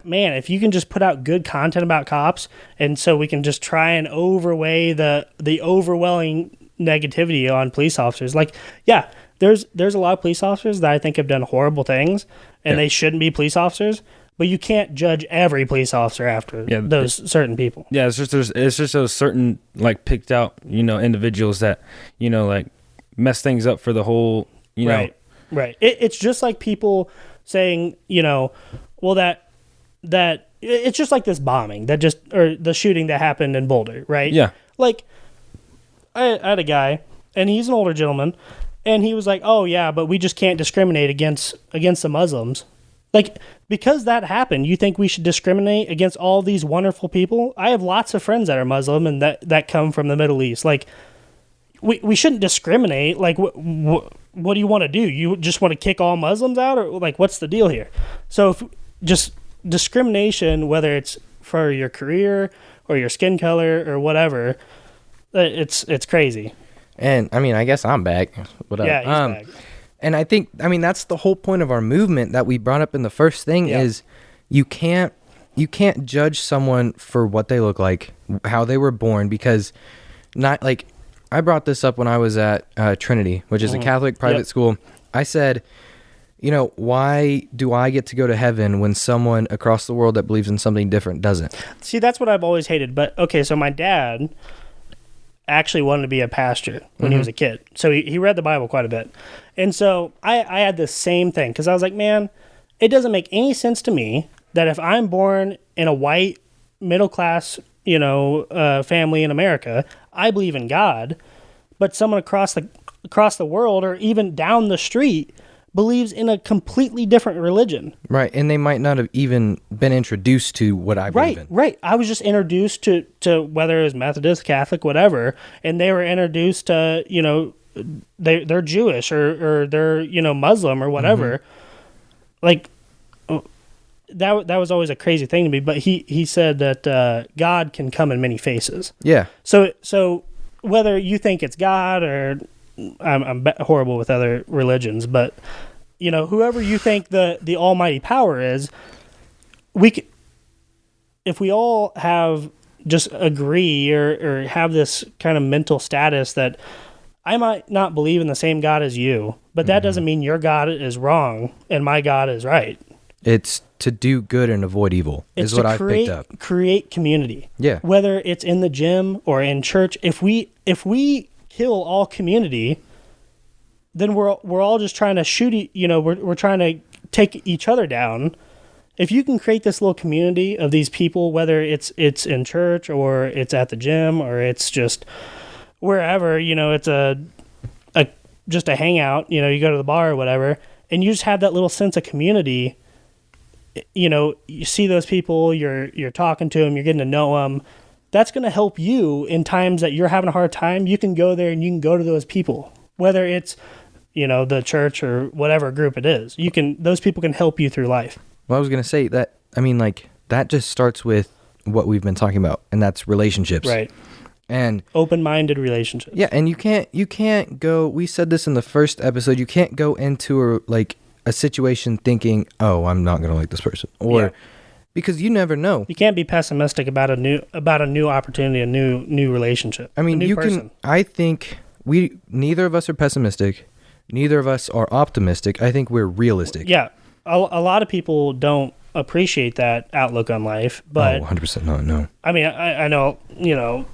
man, if you can just put out good content about cops, and so we can just try and overweigh the overwhelming negativity on police officers. Like, yeah, there's a lot of police officers that I think have done horrible things, and they shouldn't be police officers. But you can't judge every police officer after those certain people. Yeah, it's just those certain like picked out, individuals that, like mess things up for the whole, Right. It's just like people saying, well, that it's just like this bombing or the shooting that happened in Boulder, right? Yeah. Like, I had a guy, and he's an older gentleman, and he was like, oh yeah, but we just can't discriminate against the Muslims. Like, because that happened, you think we should discriminate against all these wonderful people? I have lots of friends that are Muslim and that come from the Middle East. Like, we shouldn't discriminate. Like, what do you want to do? You just want to kick all Muslims out? Or, like, what's the deal here? So, just discrimination, whether it's for your career or your skin color or whatever, it's crazy. And, I mean, I guess I'm back. What up? Yeah, he's back. And I think, that's the whole point of our movement that we brought up in the first thing is you can't judge someone for what they look like, how they were born, because not like I brought this up when I was at Trinity, which is a Catholic private school. I said, why do I get to go to heaven when someone across the world that believes in something different doesn't? See, that's what I've always hated. But okay, so my dad actually wanted to be a pastor when he was a kid. So he read the Bible quite a bit. And so I had the same thing because I was like, man, it doesn't make any sense to me that if I'm born in a white middle class, family in America, I believe in God, but someone across the world or even down the street believes in a completely different religion. Right, and they might not have even been introduced to what I believe in. Right. I was just introduced to whether it was Methodist, Catholic, whatever, and they were introduced to, they're Jewish or they're, Muslim or whatever. Like, that was always a crazy thing to me, but he said that God can come in many faces. Yeah. So whether you think it's God or... I'm horrible with other religions, but whoever you think the almighty power is, if we all have just agree or have this kind of mental status that I might not believe in the same God as you, but that doesn't mean your God is wrong and my God is right. It's to do good and avoid evil is what I've picked up. Create community. Yeah. Whether it's in the gym or in church, if we kill all community, then we're all just trying to shoot. We're trying to take each other down. If you can create this little community of these people, whether it's in church or it's at the gym or it's just wherever, it's just a hangout. You go to the bar or whatever, and you just have that little sense of community. You see those people, you're talking to them, you're getting to know them. That's going to help you in times that you're having a hard time. You can go there and you can go to those people, whether it's, the church or whatever group it is. Those people can help you through life. Well, I was going to say that, that just starts with what we've been talking about, and that's relationships. Right. And open-minded relationships. Yeah. And you can't go, we said this in the first episode, you can't go into a situation thinking, oh, I'm not going to like this person or because you never know. You can't be pessimistic about a new opportunity, a new relationship. I think neither of us are pessimistic. Neither of us are optimistic. I think we're realistic. Yeah. A lot of people don't appreciate that outlook on life, but 100% not, no. I know,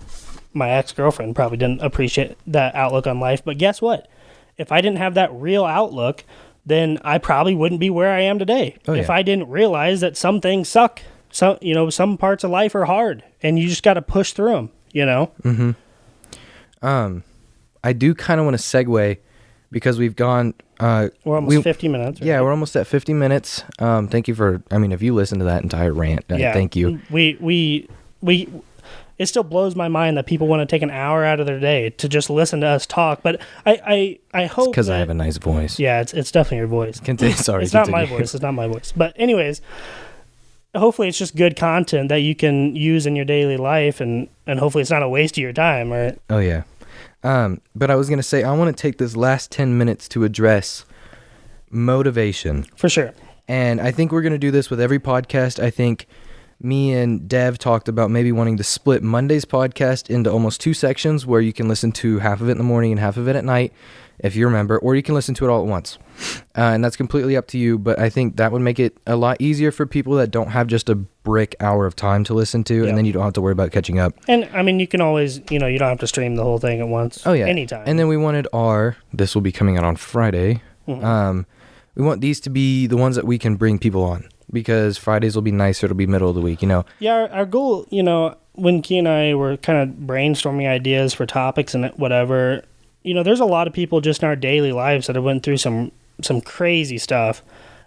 my ex-girlfriend probably didn't appreciate that outlook on life, but guess what? If I didn't have that real outlook, then I probably wouldn't be where I am today. If I didn't realize that some things suck. Some parts of life are hard and you just got to push through them, I do kind of want to segue because we've gone, we're almost 50 minutes. Right? Yeah, we're almost at 50 minutes. Thank you for, if you listen to that entire rant, thank you. It still blows my mind that people want to take an hour out of their day to just listen to us talk. But I hope because I have a nice voice. Yeah, it's definitely your voice. Sorry, it's not my voice. It's not my voice. But anyways, hopefully it's just good content that you can use in your daily life, and hopefully it's not a waste of your time, right? Oh yeah. But I was going to say, I want to take this last 10 minutes to address motivation. For sure. And I think we're going to do this with every podcast. I think me and Dev talked about maybe wanting to split Monday's podcast into almost 2 sections where you can listen to half of it in the morning and half of it at night, if you remember, or you can listen to it all at once. And that's completely up to you, but I think that would make it a lot easier for people that don't have just a brick hour of time to listen to, and then you don't have to worry about catching up. And, I mean, you can always, you don't have to stream the whole thing at once. Oh, yeah. Anytime. And then we wanted this will be coming out on Friday. Mm-hmm. We want these to be the ones that we can bring people on, because Fridays will be nicer. It'll be middle of the week, Yeah, our goal, when Key and I were kind of brainstorming ideas for topics and whatever, there's a lot of people just in our daily lives that have went through some crazy stuff,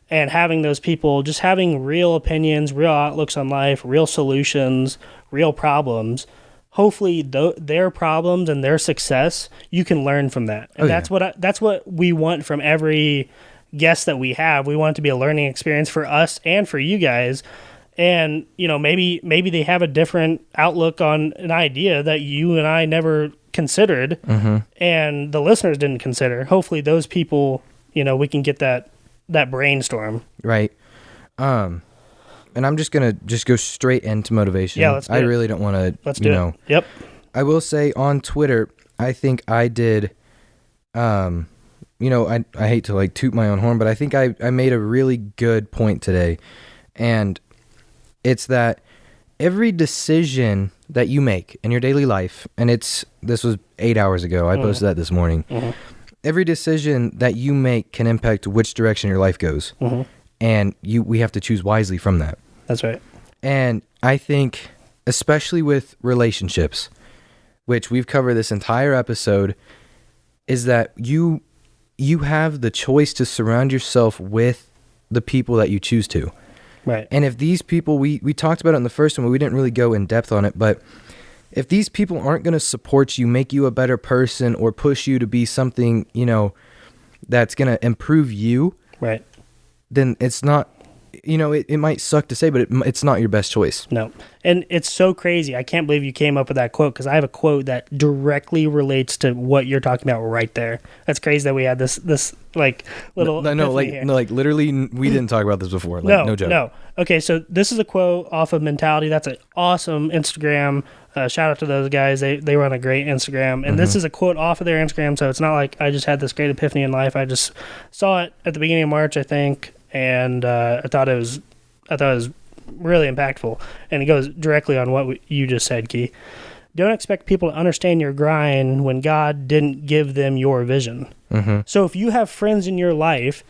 and having those people just having real opinions, real outlooks on life, real solutions, real problems. Hopefully, their problems and their success, you can learn from that, and that's what we want from every guest that we have. We want it to be a learning experience for us and for you guys. And maybe they have a different outlook on an idea that you and I never considered, and the listeners didn't consider. Hopefully those people, we can get that brainstorm right. And I'm just gonna go straight into motivation. Yeah, let's do it. I really don't want to. Let's do it. Yep. I will say on Twitter, I think I did. I hate to toot my own horn, but I think I made a really good point today, and it's that every decision that you make in your daily life, and this was 8 hours ago. I posted that this morning. Mm-hmm. Every decision that you make can impact which direction your life goes, and we have to choose wisely from that. That's right. And I think, especially with relationships, which we've covered this entire episode, is that you have the choice to surround yourself with the people that you choose to. Right. And if these people, we talked about it in the first one, but we didn't really go in depth on it, but if these people aren't going to support you, make you a better person, or push you to be something, that's going to improve you, right, then it's not, it might suck to say, but it's not your best choice. No. And it's so crazy. I can't believe you came up with that quote, because I have a quote that directly relates to what you're talking about right there. That's crazy that we had this little literally we didn't talk about this before. No joke. No. Okay, so this is a quote off of Mentality. That's an awesome Instagram. Shout out to those guys. They run a great Instagram. And this is a quote off of their Instagram, so it's not like I just had this great epiphany in life. I just saw it at the beginning of March, I think, and I thought it was really impactful, and it goes directly on what you just said, Key. Don't expect people to understand your grind when God didn't give them your vision. Mm-hmm. So if you have friends in your life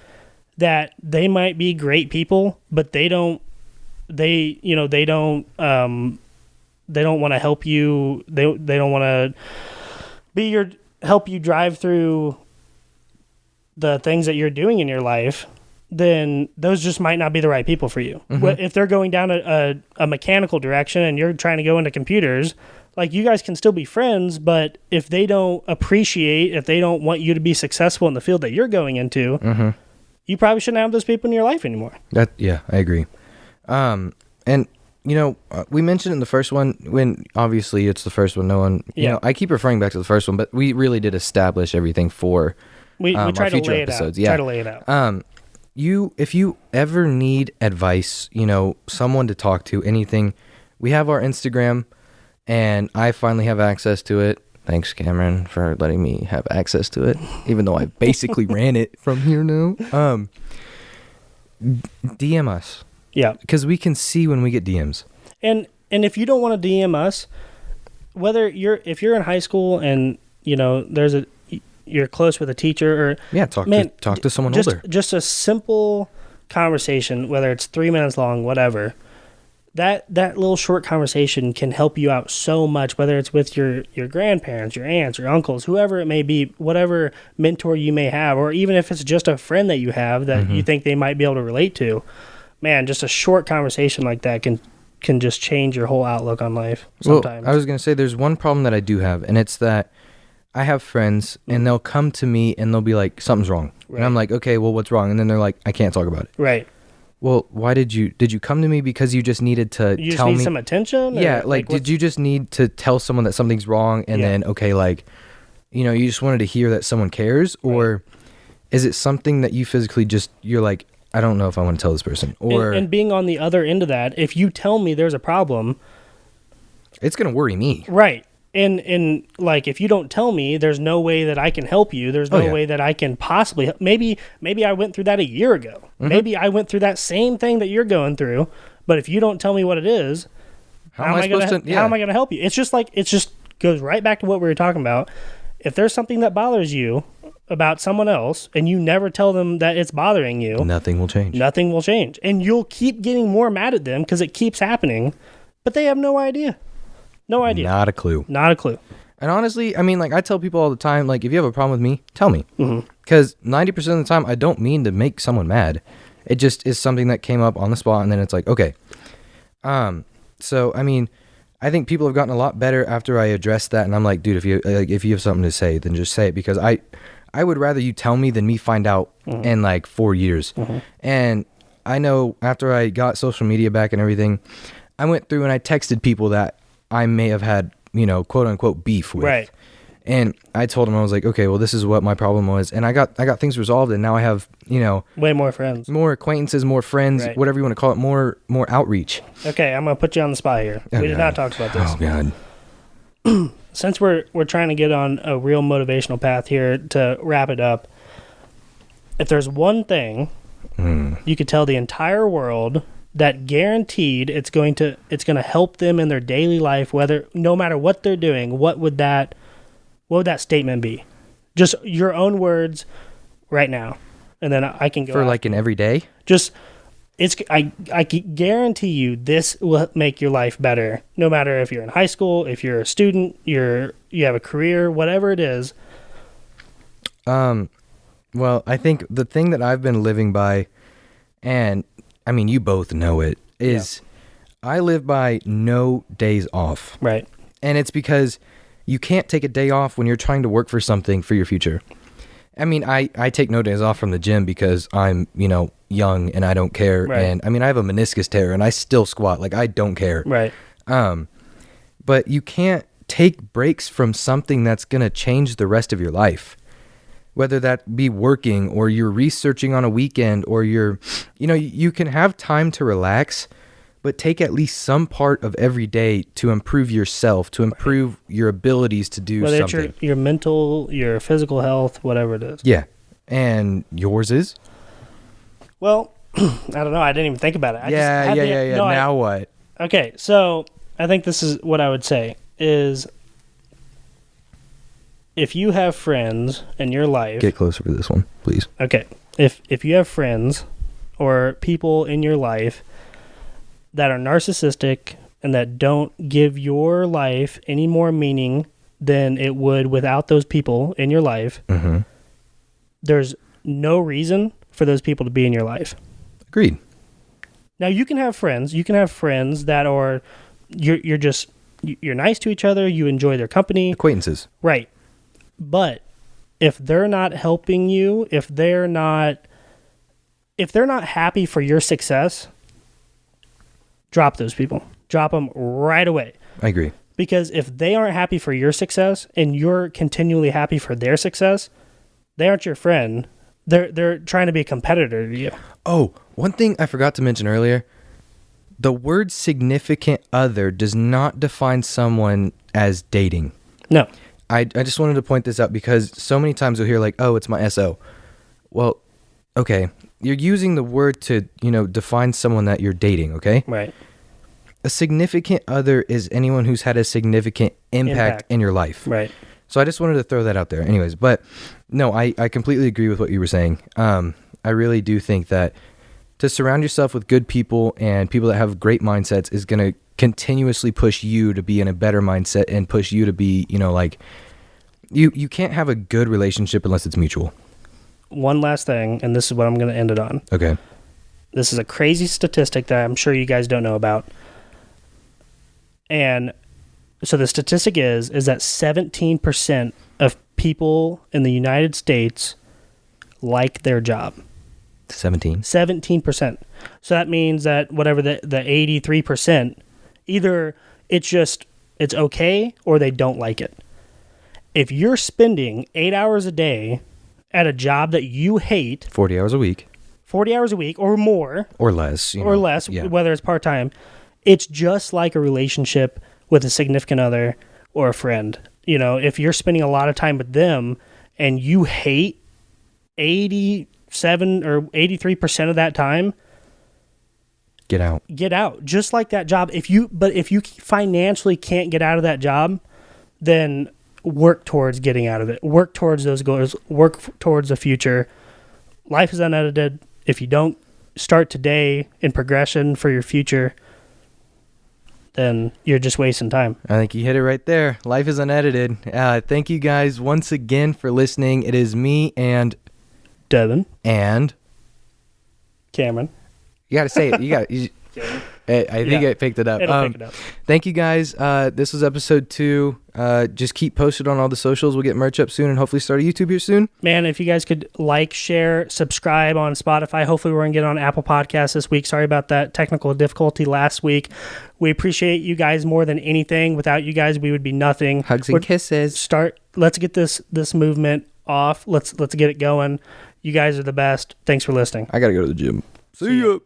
that they might be great people, but they don't want to help you. They don't want to help you drive through the things that you're doing in your life, then those just might not be the right people for you. Mm-hmm. If they're going down a mechanical direction and you're trying to go into computers, you guys can still be friends, but if they don't want you to be successful in the field that you're going into, you probably shouldn't have those people in your life anymore. I agree. And we mentioned in the first one, when obviously it's the first one, no one, I keep referring back to the first one, but we really did establish everything for we our try future to lay episodes. It out. Try to lay it out. If you ever need advice, someone to talk to, anything, we have our Instagram, and I finally have access to it. Thanks, Cameron, for letting me have access to it, even though I basically ran it from here now. DM us. Yeah. Because we can see when we get DMs. And if you don't want to DM us, if you're in high school and, you're close with a teacher, or talk to someone older. Just a simple conversation, whether it's 3 minutes long, whatever. That little short conversation can help you out so much, whether it's with your grandparents, your aunts, your uncles, whoever it may be, whatever mentor you may have, or even if it's just a friend that you have that you think they might be able to relate to. Man, just a short conversation like that can just change your whole outlook on life sometimes. Well, I was going to say there's one problem that I do have, and it's that I have friends, and they'll come to me, and they'll be like, something's wrong. Right. And I'm like, okay, well, what's wrong? And then they're like, I can't talk about it. Right. Well, why did you come to me because you just needed to you just tell need me some attention? Yeah, did you just need to tell someone that something's wrong, and then, okay, you just wanted to hear that someone cares, or is it something that you physically you're like, I don't know if I want to tell this person, or and being on the other end of that, if you tell me there's a problem, it's going to worry me. Right. And like, if you don't tell me, there's no way that I can help you. There's no way that I can possibly maybe I went through that a year ago. Mm-hmm. Maybe I went through that same thing that you're going through, but if you don't tell me what it is, how am I going to help you? It's just like, it just goes right back to what we were talking about. If there's something that bothers you about someone else and you never tell them that it's bothering you, nothing will change. Nothing will change. And you'll keep getting more mad at them because it keeps happening, but they have no idea. No idea. Not a clue. Not a clue. And honestly, I mean, like, I tell people all the time, like, if you have a problem with me, tell me. Because 90% of the time, I don't mean to make someone mad. It just is something that came up on the spot, and then it's like, okay. So, I mean, I think people have gotten a lot better after I addressed that, and I'm like, dude, if you have something to say, then just say it, because I would rather you tell me than me find out in, like, 4 years. And I know after I got social media back and everything, I went through and I texted people that I may have had, quote unquote beef with. Right. And I told them, I was like, okay, well, this is what my problem was. And I got things resolved, and now I have, way more friends, more acquaintances, more friends, whatever you want to call it, more outreach. Okay. I'm going to put you on the spot here. We did not talk about this. Oh God. Since we're trying to get on a real motivational path here to wrap it up, if there's one thing you could tell the entire world that guaranteed it's going to help them in their daily life, no matter what they're doing, what would that statement be? Just your own words right now, and then I can go for like an everyday. Just I can guarantee you this will make your life better, no matter if you're in high school, if you're a student, you have a career, whatever it is. Well, I think the thing that I've been living by, and I mean, you both know it, is I live by no days off. Right. And it's because you can't take a day off when you're trying to work for something for your future. I mean, I take no days off from the gym because I'm, young and I don't care. Right. And I mean, I have a meniscus tear and I still squat. Like, I don't care. Right. But you can't take breaks from something that's going to change the rest of your life. Whether that be working or you're researching on a weekend or you can have time to relax, but take at least some part of every day to improve yourself, to improve your abilities to do something. Whether it's your mental, your physical health, whatever it is. Yeah. And yours is? Well, I don't know. I didn't even think about it. Yeah. No, now what? Okay, so I think this is what I would say is, if you have friends in your life... Get closer for this one, please. Okay. If you have friends or people in your life that are narcissistic and that don't give your life any more meaning than it would without those people in your life, there's no reason for those people to be in your life. Agreed. Now, you can have friends. You can have friends that are... You're nice to each other. You enjoy their company. Acquaintances. Right. But if they're not helping you, if they're not happy for your success, drop those people. Drop them right away. I agree. Because if they aren't happy for your success and you're continually happy for their success, they aren't your friend. They're trying to be a competitor to you. Oh, one thing I forgot to mention earlier. The word significant other does not define someone as dating. No. I just wanted to point this out because so many times you'll hear like, oh, it's my SO. Well, okay. You're using the word to, define someone that you're dating, okay? Right. A significant other is anyone who's had a significant impact in your life. Right. So I just wanted to throw that out there. Anyways, but no, I completely agree with what you were saying. I really do think that to surround yourself with good people and people that have great mindsets is going to continuously push you to be in a better mindset and push you to be, you can't have a good relationship unless it's mutual. One last thing, and this is what I'm going to end it on. Okay. This is a crazy statistic that I'm sure you guys don't know about. And so the statistic is that 17% of people in the United States like their job. 17%. So that means that whatever the 83%, either it's okay or they don't like it. if you're spending 8 hours a day at a job that you hate, 40 hours a week 40 hours a week or more, or less, yeah. whether it's part-time, it's just like a relationship with a significant other or a friend. You know, if you're spending a lot of time with them and you hate 87 or 83% of that time, get out. Just like that job. If you financially can't get out of that job, then work towards getting out of it. Work towards those goals. Work towards the future. Life is unedited. If you don't start today in progression for your future, then you're just wasting time. I think you hit it right there. Life is unedited. Thank you guys once again for listening. It is me and Devin and Cameron. You got to say it. I think I picked it up. It'll pick it up. Thank you guys. This was episode 2. Just keep posted on all the socials. We'll get merch up soon and hopefully start a YouTube here soon. Man, if you guys could like, share, subscribe on Spotify. Hopefully we're going to get on Apple Podcasts this week. Sorry about that technical difficulty last week. We appreciate you guys more than anything. Without you guys, we would be nothing. Hugs and kisses. Let's get this movement off. Let's get it going. You guys are the best. Thanks for listening. I got to go to the gym. See ya.